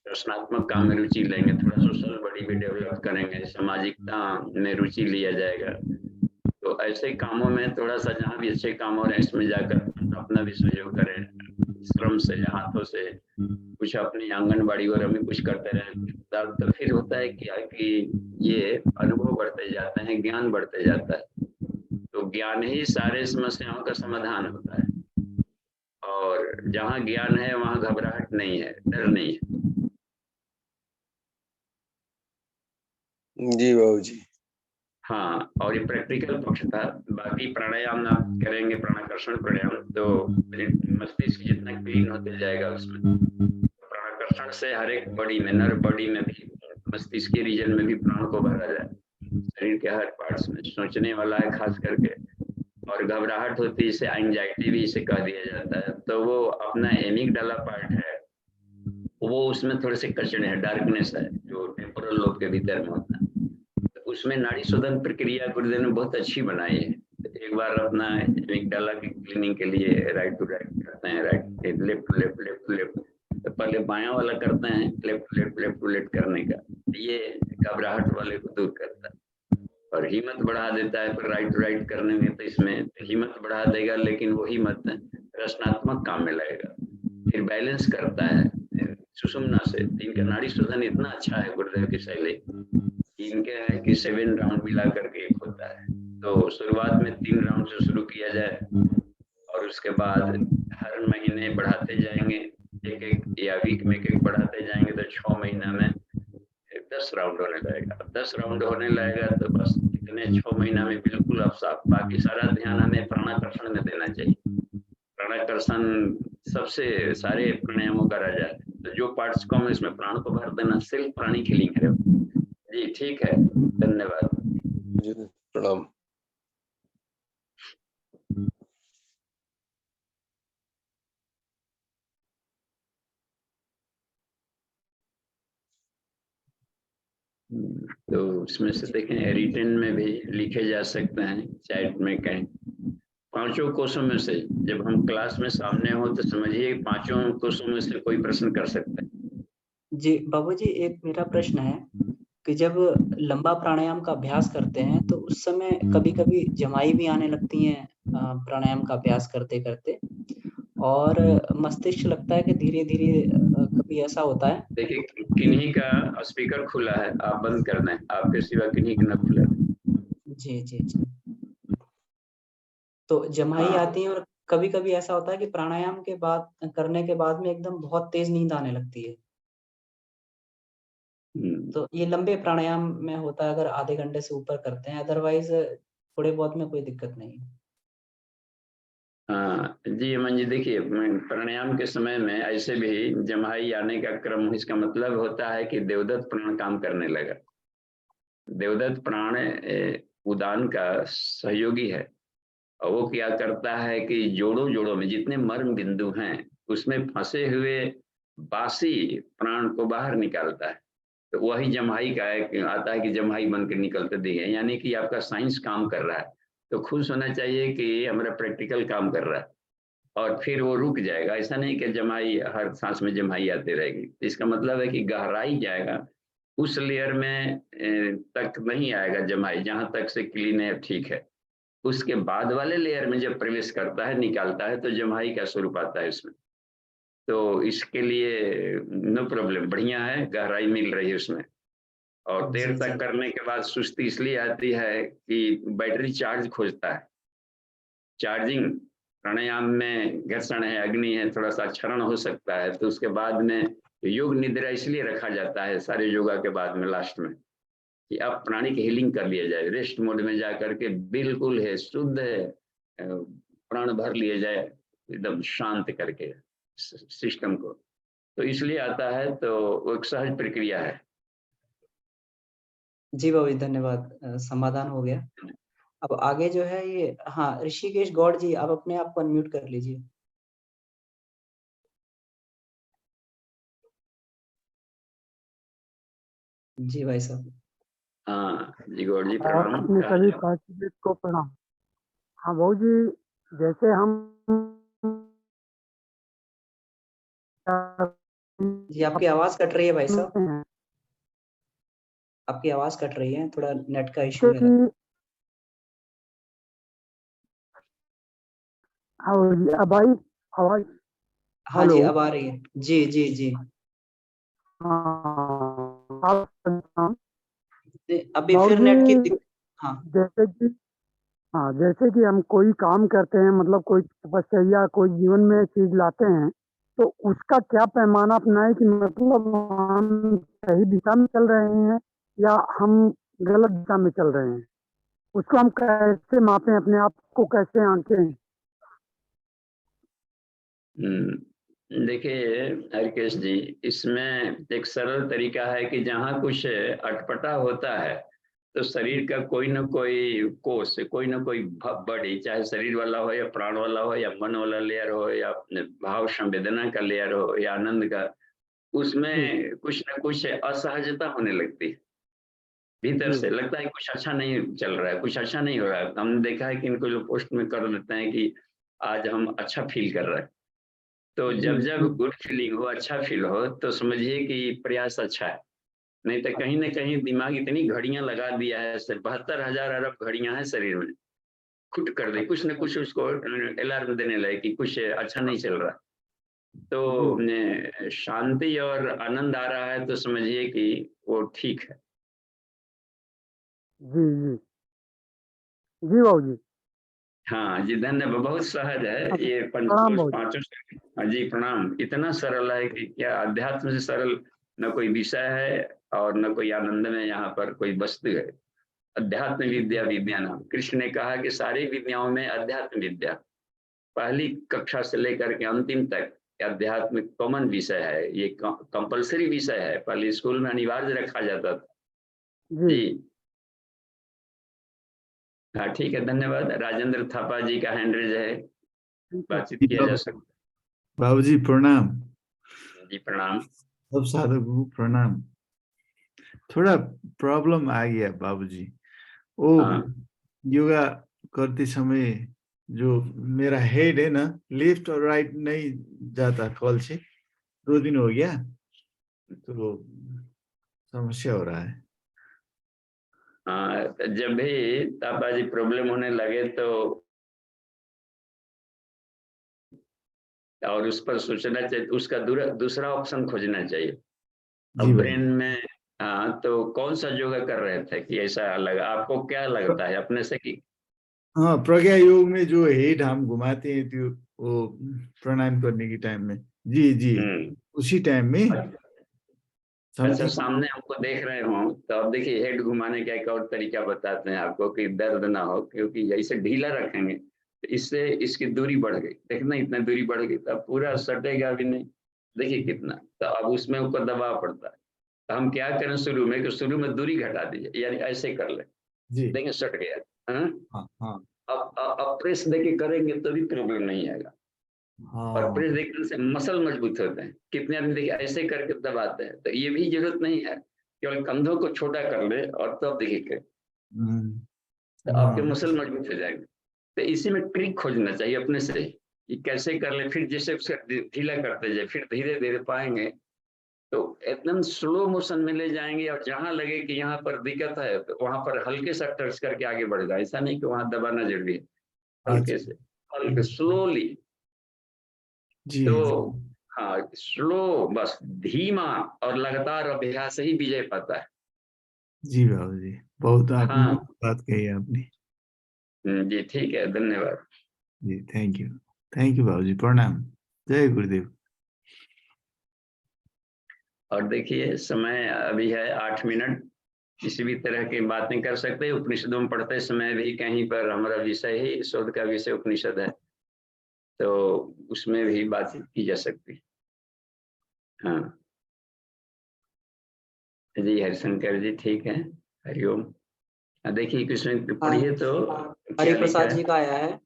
रचनात्मक काम में रुचि लेंगे, थोड़ा सोशल बॉडी भी डेवलप करेंगे, सामाजिकता में रुचि लिया जाएगा, तो ऐसे कामों में थोड़ा सा जहाँ भी अच्छे काम हो रहे हैं इसमें जाकर अपना भी सहयोग करें, श्रम से हाथों से कुछ अपनी आंगनबाड़ी वगैरह में कुछ करते रहे, तो फिर होता है क्या कि ये अनुभव बढ़ते जाते हैं, ज्ञान बढ़ते जाता है, तो ज्ञान ही सारे समस्याओं का समाधान होता है। और जहाँ ज्ञान है वहाँ घबराहट नहीं है, डर नहीं है। जी बाबू जी। हाँ, और ये प्रैक्टिकल पक्ष था। बाकी प्राणायाम आप करेंगे, प्राणाकर्षण प्राणायाम, तो मस्तिष्क जितना क्लीन होते जाएगा उसमें। प्राणाकर्षण से हर एक बॉडी में, नर बॉडी में भी, मस्तिष्क के रीजन में भी प्राण को भरा जाए, शरीर के हर पार्ट्स में। सोचने वाला है खास करके, और घबराहट होती है, इसे एंजाइटी भी इसे कह दिया जाता है, तो वो अपना एमिगडाला पार्ट है, वो उसमें थोड़े से कचड़े हैं, डार्कनेस है जो टेम्पोरल लोब के भीतर में होता है, तो उसमें नाड़ी शोधन प्रक्रिया गुरुदेव ने बहुत अच्छी बनाई है। एक बार अपना एमिगडाला की क्लीनिंग के लिए राइट टू राइट करते हैं, right left left left left, तो पहले बायां वाला करते हैं left left left to left करने का, ये घबराहट वाले को दूर करता है और हिम्मत बढ़ा देता है। फिर राइट टू राइट करने में तो इसमें हिम्मत बढ़ा देगा, लेकिन वो हिम्मत रचनात्मक काम में लगेगा। फिर बैलेंस करता है सुषुम्ना से। इनका नाड़ी शोधन इतना अच्छा है गुरुदेव की शैली, इनके है कि 7 राउंड मिला करके एक होता है, तो शुरुआत में 3 राउंड से शुरू किया जाए और उसके बाद हर महीने बढ़ाते जाएंगे, एक एक या वीक में एक बढ़ाते जाएंगे, तो 6 महीना में 10 राउंड होने लगेगा। 10 राउंड होने लगेगा तो बस इतने 6 महीना में बिल्कुल अब साफ। बाकी सारा ध्यान हमें प्राणाकर्षण में देना चाहिए। प्राणाकर्षण सबसे सारे प्राणायामों का राजा है, तो जो पार्ट्स कम है इसमें प्राण को भर देना, सिर्फ प्राणी हीलिंग है। जी ठीक है, धन्यवाद जी प्रणाम। तो उसमें से देखें, रिटन में भी लिखे जा सकते हैं, चैट में कहें। 5 कोषों में से जब हम क्लास में सामने हो तो समझिए 5 कोषों में से कोई प्रश्न कर सकते हैं। जी बाबूजी, एक मेरा प्रश्न है कि जब लंबा प्राणायाम का अभ्यास करते हैं तो उस समय कभी-कभी जमाई भी आने लगती हैं प्राणायाम का अभ्यास करते-करते, और मस्तिष्क लगता है कि धीरे-धीरे कभी ऐसा होता है। देखिए किन्हीं का स्पीकर खुला है, आप बंद कर दें, आपके सिवा किन्हीं का न खुला है। जी। तो जमाई आती है और कभी-कभी ऐसा होता है कि प्राणायाम के बाद करने के बाद में एकदम बहुत तेज नींद आने लगती है। तो ये लंबे प्राणायाम में होता है अगर आधे घंटे से ऊपर करते हैं, अदरवाइज थोड़े बहुत में कोई दिक्कत नहीं है। हाँ जी अमन जी, देखिए प्राणायाम के समय में ऐसे भी जम्हाई आने का क्रम, इसका मतलब होता है कि देवदत्त प्राण काम करने लगा। देवदत्त प्राण उदान का सहयोगी है और वो क्या करता है कि जोड़ों जोड़ों में जितने मर्म बिंदु हैं उसमें फंसे हुए बासी प्राण को बाहर निकालता है। तो वही जम्हाई का एक आता है कि जम्हाई बन के निकलते दिखे, यानी कि आपका साइंस काम कर रहा है। तो खुश होना चाहिए कि हमारा प्रैक्टिकल काम कर रहा है और फिर वो रुक जाएगा। ऐसा नहीं कि जमाई हर सांस में जमाई आती रहेगी। इसका मतलब है कि गहराई जाएगा, उस लेयर में तक नहीं आएगा जमाई जहां तक से क्लीन है, ठीक है। उसके बाद वाले लेयर में जब प्रवेश करता है, निकालता है, तो जमाई का स्वरूप आता है उसमें। तो इसके लिए नो प्रॉब्लम, बढ़िया है, गहराई मिल रही है उसमें। और देर जी, तक जी। करने के बाद सुस्ती इसलिए आती है कि बैटरी चार्ज खोजता है। चार्जिंग प्राणायाम में घर्षण है, अग्नि है, थोड़ा सा क्षरण हो सकता है। तो उसके बाद में योग निद्रा इसलिए रखा जाता है सारे योगा के बाद में लास्ट में, कि अब प्राणिक हीलिंग कर लिया जाए, रेस्ट मोड में जा करके बिल्कुल है, शुद्ध है, प्राण भर लिए जाए एकदम शांत करके सिस्टम को। तो इसलिए आता है, तो वो एक सहज प्रक्रिया है। जी बाबूजी, धन्यवाद। समाधान हो गया। अब आगे जो है ये, हाँ, ऋषिकेश गौड़ जी, आप अपने आप को अनम्यूट कर लीजिए। जी भाई साहब। हाँ जी गौड़ जी, और प्रणाम। अपने सभी पार्टिसिपेट को प्रणाम। हाँ बाबू जी, जैसे हम जी आपकी आवाज कट रही है भाई साहब, हैं, आपकी आवाज कट रही है, थोड़ा नेट का इशू जैसे है। कि अब आई आवाज? हाँ जी, हेलो। अब आ रही है। जी जी जी। हाँ, अभी बाबू फिर नेट की जी, हाँ जैसे कि हाँ, जैसे कि हम कोई काम करते हैं, मतलब कोई तपस्या कोई जीवन में चीज लाते हैं, तो उसका क्या पैमाना अपनाए कि मतलब हम सही दिशा में चल रहे हैं या हम गलत दिशा में चल रहे हैं? उसको हम कैसे मापें, अपने आप को कैसे आंकें? देखिए हरकेश जी, इसमें एक सरल तरीका है कि जहाँ कुछ अटपटा होता है, तो शरीर का कोई ना कोई कोष, कोई ना कोई बॉडी, चाहे शरीर वाला हो या प्राण वाला हो या मन वाला लेयर हो या भाव संवेदना का लेयर हो या आनंद का, उसमें कुछ ना कुछ असहजता होने लगती है। भीतर से लगता है कुछ अच्छा नहीं चल रहा है, कुछ अच्छा नहीं हो रहा है। हमने देखा है कि इनको लोग पोस्ट में कर देते हैं कि आज हम अच्छा फील कर रहे हैं। तो जब जब गुड फीलिंग हो, अच्छा फील हो, तो समझिए कि प्रयास अच्छा है। नहीं तो कहीं ना कहीं दिमाग इतनी घड़ियां लगा दिया है, 72,000 अरब घड़ियां हैं शरीर में, खुट कर दे, कुछ ना कुछ उसको अलार्म देने लगे कि कुछ अच्छा नहीं चल रहा। तो शांति और आनंद आ रहा है, तो समझिए कि वो ठीक है। जी जी जी बाबू जी। हाँ जी, धन्यवाद। बहुत सहज है ये प्रणाम बाबू जी। पांचों। हाँ जी प्रणाम। इतना सरल है कि क्या अध्यात्म से सरल न कोई विषय है और न कोई आनंद में यहाँ पर कोई वस्तु है। अध्यात्म विद्या विद्या नाम। कृष्ण ने कहा कि सारी विद्याओं में अध्यात्म विद्या पहली कक्षा से लेकर के अंतिम तक अध्यात्म कॉमन विषय है, ये कंपलसरी विषय है, पहले स्कूल में अनिवार्य रखा जाता था। जी हाँ ठीक है, धन्यवाद। राजेंद्र थापा जी का हैंड रेज है, बातचीत किया जा सकता है। बाबू जी प्रणाम। जी प्रणाम। सब साधक को प्रणाम। थोड़ा प्रॉब्लम आ गया बाबूजी। वो योगा करते समय जो मेरा हेड है ना, लेफ्ट और राइट नहीं जाता कॉल से, 2 दिन हो गया, तो समस्या हो रहा है। हाँ, जब भी तापा जी प्रॉब्लम होने लगे तो और उस पर सोचना चाहिए, उसका दूसरा ऑप्शन खोजना चाहिए। अब ब्रेन में हाँ, तो कौन सा योगा कर रहे थे कि ऐसा लगा आपको? क्या लगता है अपने से कि हाँ, प्रज्ञा योग में जो हेड हम घुमाते हैं त्यो वो प्राणायाम करने के टाइम में, जी जी उसी टाइम में अच्छा, सामने हमको देख रहे हो तो अब देखिए हेड घुमाने का एक और तरीका बताते हैं आपको कि दर्द ना हो, क्योंकि ऐसे ढीला रखेंगे तो इससे इसकी दूरी बढ़ गई, देखना इतना दूरी बढ़ गई तो अब पूरा सटेगा भी नहीं, देखिए कितना, तो अब उसमें ऊपर दबाव पड़ता है। तो हम क्या करें शुरू में कि शुरू में दूरी घटा दीजिए, यानी ऐसे कर ले, देखें सट गया। हाँ? अब प्रेस देके करेंगे तो भी प्रॉब्लम नहीं आएगा। और प्रेस देखने से मसल मजबूत होते हैं। कितने आदमी देखिए ऐसे करके दबाते हैं, तो ये भी जरूरत नहीं है, केवल कंधों को छोटा कर ले और तब तो देखिए तो आपके मसल मजबूत हो जाएंगे। तो इसी में ट्रिक खोजना चाहिए अपने से कि कैसे कर ले, फिर जैसे उसका ढीला करते जाए, फिर धीरे धीरे पाएंगे तो एकदम स्लो मोशन में ले जाएंगे, और जहां लगे कि यहाँ पर दिक्कत है तो वहां पर हल्के सा टच करके आगे बढ़ जाए। ऐसा नहीं कि वहां दबाना जरूरी है, हल्के से हल्के स्लोली। तो हाँ, स्लो, बस धीमा और लगातार अभ्यास ही विजय पाता है। जी बाबू जी, बहुत आपने बात कही आपने। जी ठीक है, धन्यवाद जी, थैंक यू बाबू जी, प्रणाम, जय गुरुदेव। और देखिए समय अभी है 8 मिनट, किसी भी तरह की बातें कर सकते हैं। उपनिषदों में पढ़ते समय भी कहीं पर हमारा विषय ही, शोध का विषय उपनिषद है, तो उसमें भी बातचीत की जा सकती है। हाँ जी, हरिशंकर जी ठीक है, हरिओम। देखिए कृष्ण पढ़िए तो हरि प्रसाद जी का आया है।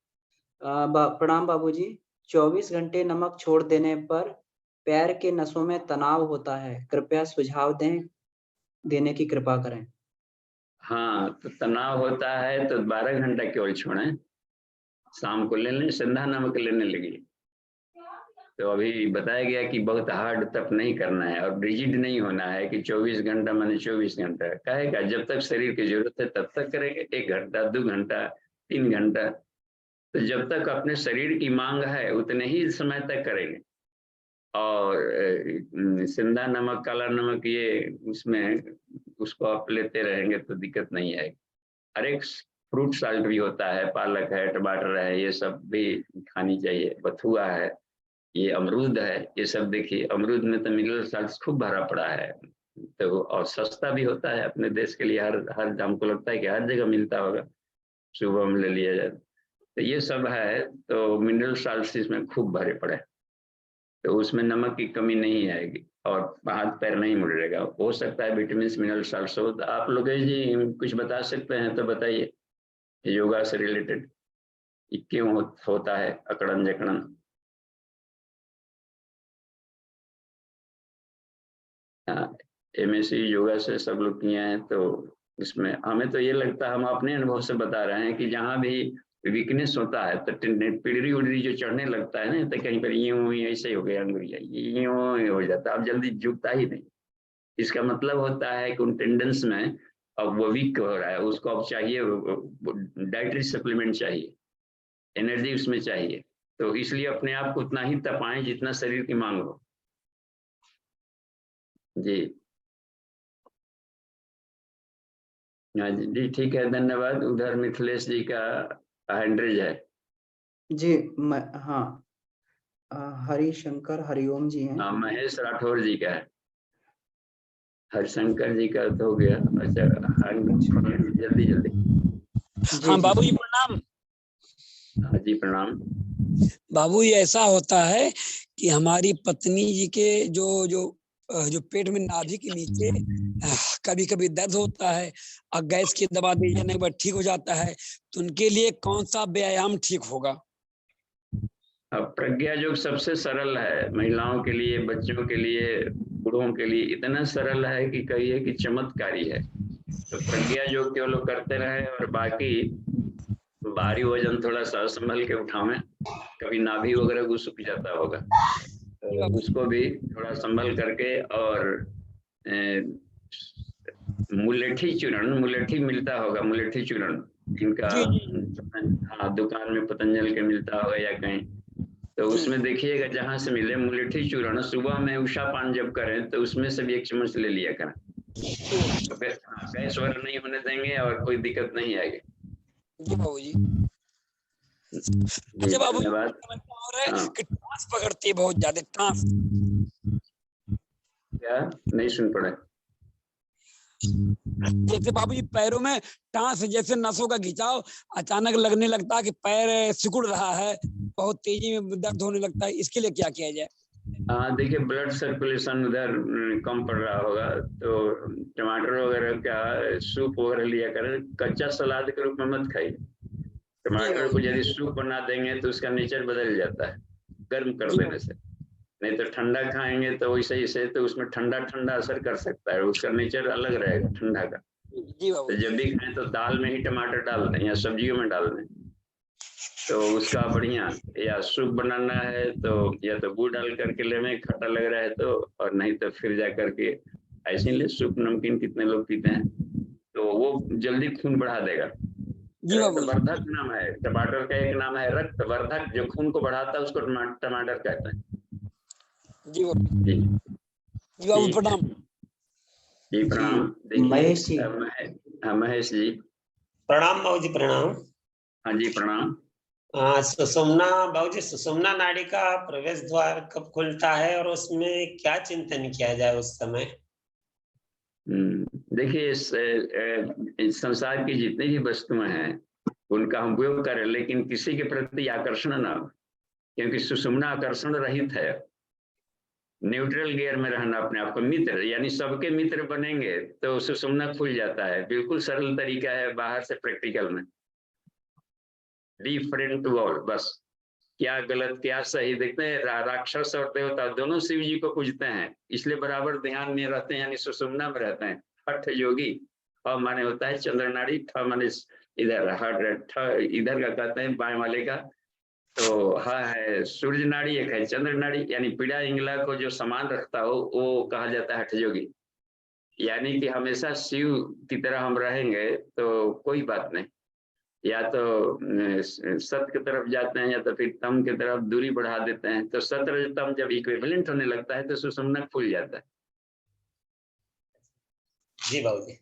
प्रणाम बाबूजी। 24 घंटे नमक छोड़ देने पर पैर के नसों में तनाव होता है, कृपया सुझाव देने की कृपा करें। हाँ, तो तनाव होता है तो 12 घंटा केवल छोड़ें, शाम को ले लें, संध्या नमक लेने लगी। तो अभी बताया गया कि बहुत हार्ड तप नहीं करना है और रिजिड नहीं होना है कि 24 घंटा माने 24 घंटा कहेगा, जब तक शरीर की जरूरत है तब तक करेंगे, 1 घंटा 2 घंटा 3 घंटा, तो जब तक अपने शरीर की मांग है उतने ही समय तक करेंगे। और सिंधा नमक, काला नमक, ये उसमें उसको आप लेते रहेंगे तो दिक्कत नहीं आएगी। हर एक फ्रूट साल्ट भी होता है, पालक है, टमाटर है, ये सब भी खानी चाहिए, बथुआ है, ये अमरूद है, ये सब देखिए अमरूद में तो मिनरल साल्ट खूब भरा पड़ा है, तो और सस्ता भी होता है अपने देश के लिए। हर हमको लगता है कि हर जगह मिलता होगा, सुबह में ले लिया जाए तो ये सब है, तो मिनरल साल्ट इसमें खूब भरे पड़े, तो उसमें नमक की कमी नहीं आएगी और हाथ पैर नहीं मुड़ेगा। हो सकता है विटामिन मिनरल साल्ट हो। तो आप लोग जी कुछ बता सकते हैं तो बताइए, योगा से रिलेटेड क्यों होता है अकड़न जकड़न। MSc योगा से सब लोग किए हैं, तो इसमें हमें तो ये लगता है, हम अपने अनुभव से बता रहे हैं कि जहाँ भी वीकनेस होता है तो पीढ़ी उड़री जो चढ़ने लगता है ना, तो कहीं पर यूं ऐसे हो गया, अंगुरिया यूं हो जाता है, अब जल्दी झुकता ही नहीं। इसका मतलब होता है कि उन टेंडेंस में अब वो वीक हो रहा है, उसको अब चाहिए डाइटरी सप्लीमेंट चाहिए, एनर्जी उसमें चाहिए, तो इसलिए अपने आप को उतना ही तपाएं जितना शरीर की मांग हो। जी जी ठीक है, धन्यवाद। उधर मिथिलेश जी का हैंड्रेज है जी। हाँ, हरिशंकर हरिओम जी हैं। हाँ, महेश राठौर जी का है, हरिशंकर जी का तो हो गया। अच्छा, जल्दी जल्दी। हाँ बाबूजी प्रणाम। हाँ जी प्रणाम। बाबू ये ऐसा होता है कि हमारी पत्नी जी के जो पेट में नाभि के नीचे कभी कभी दर्द होता है, और गैस की दवा दी जाने के बाद ठीक हो जाता है, तो उनके लिए कौन सा व्यायाम ठीक होगा? प्रज्ञा योग सबसे सरल है, महिलाओं के लिए, बच्चों के लिए, बूढ़ों के लिए इतना सरल है कि कहिए कि चमत्कारी है। तो प्रज्ञा योग केवल करते रहे और बाकी भारी वजन थोड़ा सा संभल के उठावें, कभी नाभि वगैरह को सूख जाता होगा तो उसको भी थोड़ा संभल करके, और मुलेठी चूर्ण, मुलेठी मिलता होगा, मुलेठी चूर्ण इनका, हाँ दुकान में पतंजल के मिलता होगा या कहीं, तो उसमें देखिएगा जहां से मिले मुलेठी चूर्ण, सुबह में उषा पान जब करें तो उसमें से भी 1 चम्मच ले लिया करें, तो गैस वगैरह नहीं होने देंगे और कोई दिक्कत नहीं आएगी। अच्छा बाबू, धन्यवाद। और है कि टांस पकड़ती है बहुत ज्यादा, टांस। क्या नहीं सुन पड़ा? जैसे बाबूजी पैरों में टांस, जैसे नसों का खिंचाव अचानक लगने लगता है कि पैर सिकुड़ रहा है, बहुत तेजी में दर्द होने लगता है, इसके लिए क्या किया जाए? हाँ देखिए, ब्लड सर्कुलेशन उधर कम पड़ रहा होगा, तो टमाटर वगैरह का सूप वगैरह लिया करें। कच्चा सलाद के रूप में मत खाइए। टमाटर को यदि सूप बना देंगे तो उसका नेचर बदल जाता है गर्म कर देने से। नहीं तो ठंडा खाएंगे तो वैसे ही से तो उसमें ठंडा ठंडा असर कर सकता है, उसका नेचर अलग रहेगा ठंडा का। तो जब भी खाएं तो दाल में ही टमाटर डाल दें या सब्जियों में डाल दें, तो उसका बढ़िया। या सूप बनाना है तो या तो गुड़ डाल करके ले, खट्टा लग रहा है तो, और नहीं तो फिर जा करके ऐसे ले। सूप नमकीन कितने लोग पीते हैं, तो वो जल्दी खून बढ़ा देगा। रक्तवर्धक नाम है टमाटर का, एक नाम है रक्तवर्धक, जो खून को बढ़ाता है उसको टमाटर कहते हैं। जी बाबू प्रणाम। जी प्रणाम। महेश जी। महेश जी प्रणाम बाबू जी, प्रणाम। हाँ जी प्रणाम। सुषुम्ना बाबू जी, सुषुम्ना नाड़ी का प्रवेश द्वार कब खुलता है और उसमें क्या चिंतन किया जाए उस समय? देखिए, इस संसार की जितनी भी वस्तुएं हैं उनका हम उपयोग करें, लेकिन किसी के प्रति आकर्षण ना हो, क्योंकि सुषुम्ना आकर्षण रहित है। न्यूट्रल गियर में रहना, अपने आप को मित्र, यानी सबके मित्र बनेंगे तो सुषुम्ना खुल जाता है। बिल्कुल सरल तरीका है बाहर से प्रैक्टिकल में। बी फ्रेंड टू ऑल, बस क्या गलत क्या सही देखते हैं। राक्षस और देवता दोनों शिव जी को पूजते हैं, इसलिए बराबर ध्यान में रहते हैं, यानी सुषुम्ना में रहते हैं। हठ योगी, ह माने होता है चंद्र नाड़ी, ठ माने इधर, हठ इधर का कहते हैं बाएं वाले का, तो ह है सूर्य नाड़ी, एक है चंद्र नाड़ी, यानी पीड़ा इंगला को जो समान रखता हो वो कहा जाता है हठ योगी। यानी कि हमेशा शिव की तरह हम रहेंगे तो कोई बात नहीं। या तो सत्य की तरफ जाते हैं या तो फिर तम की तरफ दूरी बढ़ा देते हैं। तो सत्य रजतम जब इक्विवेलेंट होने लगता है तो सुषुम्ना खुल जाता है। जी बाबू जी।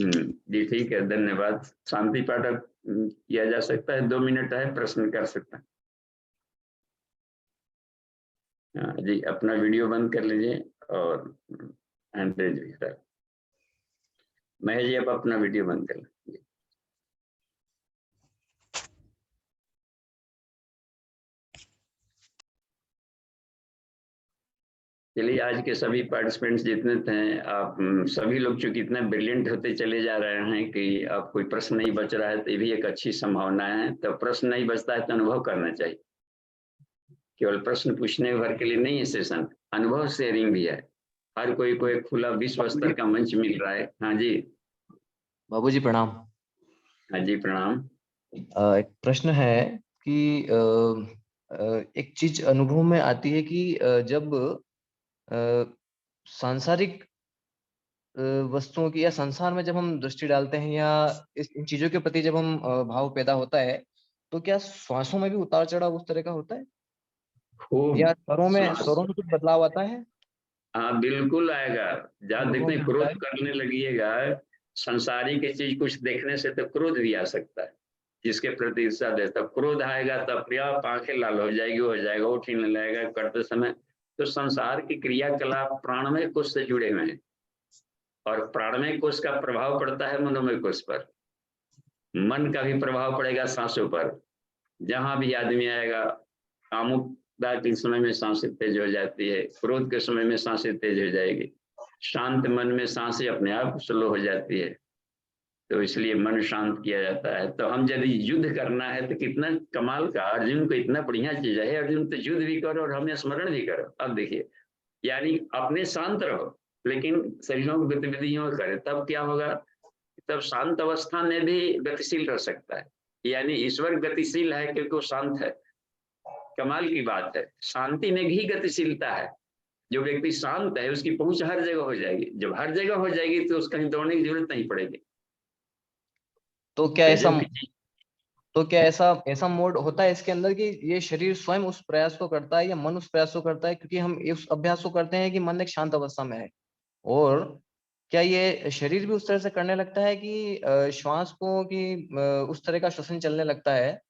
जी ठीक है, धन्यवाद। शांति पाठक किया जा सकता है, 2 मिनट है, प्रश्न कर सकता है। जी अपना वीडियो बंद कर लीजिए और हैंड रेज भी कर। महेश जी आप अपना वीडियो बंद कर लीजिए। चलिए, आज के सभी पार्टिसिपेंट्स जितने थे, आप सभी लोग चूंकि इतना ब्रिलियंट होते चले जा रहे हैं कि अब कोई प्रश्न नहीं बच रहा है, तो ये भी एक अच्छी संभावना है। तो प्रश्न नहीं बचता है तो अनुभव करना चाहिए। केवल प्रश्न पूछने भर के लिए नहीं है सेशन, अनुभव शेयरिंग भी है। हर कोई को एक खुला विश्व स्तर का मंच मिल रहा है। हाँ जी बाबूजी प्रणाम। हाँ जी प्रणाम। एक प्रश्न है कि एक चीज अनुभव में आती है कि जब सांसारिक वस्तुओं की या संसार में जब हम दृष्टि डालते हैं या इन चीजों के प्रति जब हम भाव पैदा होता है, तो क्या श्वासों में भी उतार चढ़ाव उस तरह का होता है या स्वरों में कुछ बदलाव आता है? हाँ बिल्कुल आएगा। जहाँ देखते हैं क्रोध करने लगिएगा, संसारिक चीज कुछ देखने से तो क्रोध भी आ सकता है। जिसके प्रति ईर्ष्या देता क्रोध आएगा तो अपने आप आंखें लाल हो जाएगी, हो जाएगा, वो उठने लगेगा करते समय। तो संसार की क्रियाकलाप प्राणमय कोश से जुड़े हुए हैं और प्राणमय कोश का प्रभाव पड़ता है मनोमय कोश पर। मन का भी प्रभाव पड़ेगा सांसों पर। जहां भी आदमी आएगा, कामुकता के समय में सांसें तेज हो जाती है, क्रोध के समय में सांसें तेज हो जाएगी, शांत मन में सांसें अपने आप स्लो हो जाती है। तो इसलिए मन शांत किया जाता है। तो हम यदि युद्ध करना है तो कितना कमाल का, अर्जुन को इतना बढ़िया चीज है, अर्जुन तो युद्ध भी करो और हमें स्मरण भी करो। अब देखिए, यानी अपने शांत रहो लेकिन शरीरों की गतिविधियों करे, तब क्या होगा, तब शांत अवस्था में भी गतिशील रह सकता है। यानी ईश्वर गतिशील है क्योंकि वो शांत है। कमाल की बात है, शांति में भी गतिशीलता है। जो व्यक्ति शांत है उसकी पहुंच हर जगह हो जाएगी। जब हर जगह हो जाएगी तो उसको कहीं दौड़ने की जरूरत नहीं पड़ेगी। तो क्या ऐसा मोड होता है इसके अंदर कि ये शरीर स्वयं उस प्रयास को करता है या मन उस प्रयास को करता है? क्योंकि हम उस अभ्यास को करते हैं कि मन एक शांत अवस्था में है, और क्या ये शरीर भी उस तरह से करने लगता है कि श्वास को कि उस तरह का श्वसन चलने लगता है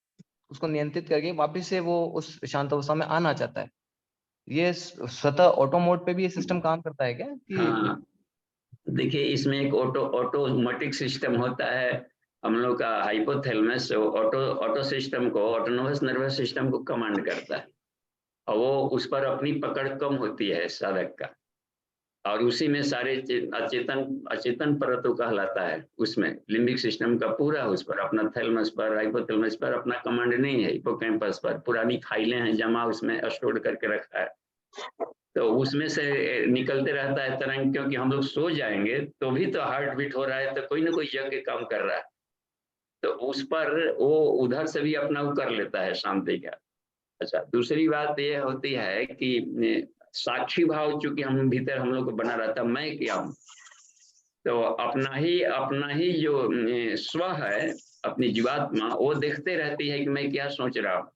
उसको नियंत्रित करके वापस से वो उस शांत अवस्था में आना चाहता है। ये स्वतः ऑटो मोड पे भी ये सिस्टम काम करता है क्या कि? हाँ, देखिए इसमें एक ऑटोमेटिक सिस्टम होता है हम लोग का हाइपोथैलेमस, ऑटो सिस्टम को, ऑटोनोमस नर्वस सिस्टम को कमांड करता है और वो उस पर अपनी पकड़ कम होती है साधक का, और उसी में सारे अचेतन परतों कहलाता है। उसमें लिम्बिक सिस्टम का पूरा उस पर अपना थैलेमस पर, हाइपोथैलेमस पर अपना कमांड नहीं है, हिप्पोकैम्पस पर पुरानी फाइलें हैं जमा, उसमें स्टोर करके रखा है, तो उसमें से निकलते रहता है तरंग। क्योंकि हम लोग सो जाएंगे तो भी तो हार्ट बीट हो रहा है, तो कोई ना कोई यज्ञ काम कर रहा है, तो उस पर वो उधर से भी अपना वो कर लेता है शांति का। अच्छा, दूसरी बात ये होती है कि साक्षी भाव चूंकि हम भीतर हम लोग को बना रहता, मैं क्या हूँ, तो अपना ही जो स्व है, अपनी जीवात्मा, वो देखते रहती है कि मैं क्या सोच रहा हूँ,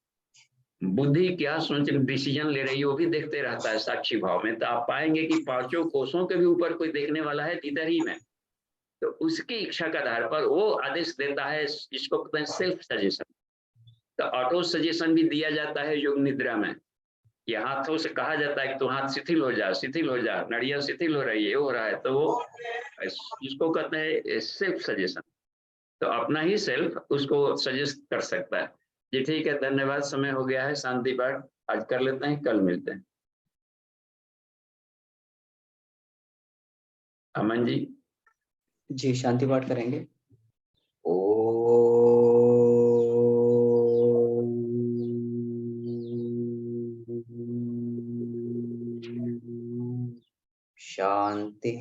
बुद्धि क्या सोच डिसीजन ले रही है, वो भी देखते रहता है साक्षी भाव में। तो आप पाएंगे कि पांचों कोषों के भी ऊपर कोई देखने वाला है भीतर ही में, तो उसकी इच्छा के आधार पर वो आदेश देता है, इसको कहते हैं सेल्फ सजेशन। तो ऑटो सजेशन भी दिया जाता है योग निद्रा में, ये हाथों से कहा जाता है कि तो हाथ शिथिल हो जा, नड़िया शिथिल हो रही है, हो रहा है, तो वो इसको कहते हैं सेल्फ सजेशन। तो अपना ही सेल्फ उसको सजेस्ट कर सकता है। जी ठीक है, धन्यवाद, समय हो गया है, शांति पाठ आज कर लेते हैं, कल मिलते हैं। अमन जी। जी शांति पाठ करेंगे। शांति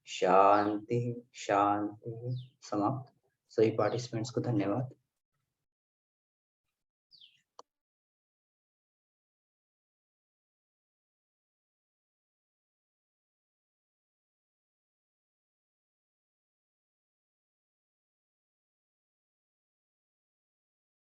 शांति शांति। समाप्त। सभी पार्टिसिपेंट्स को धन्यवाद।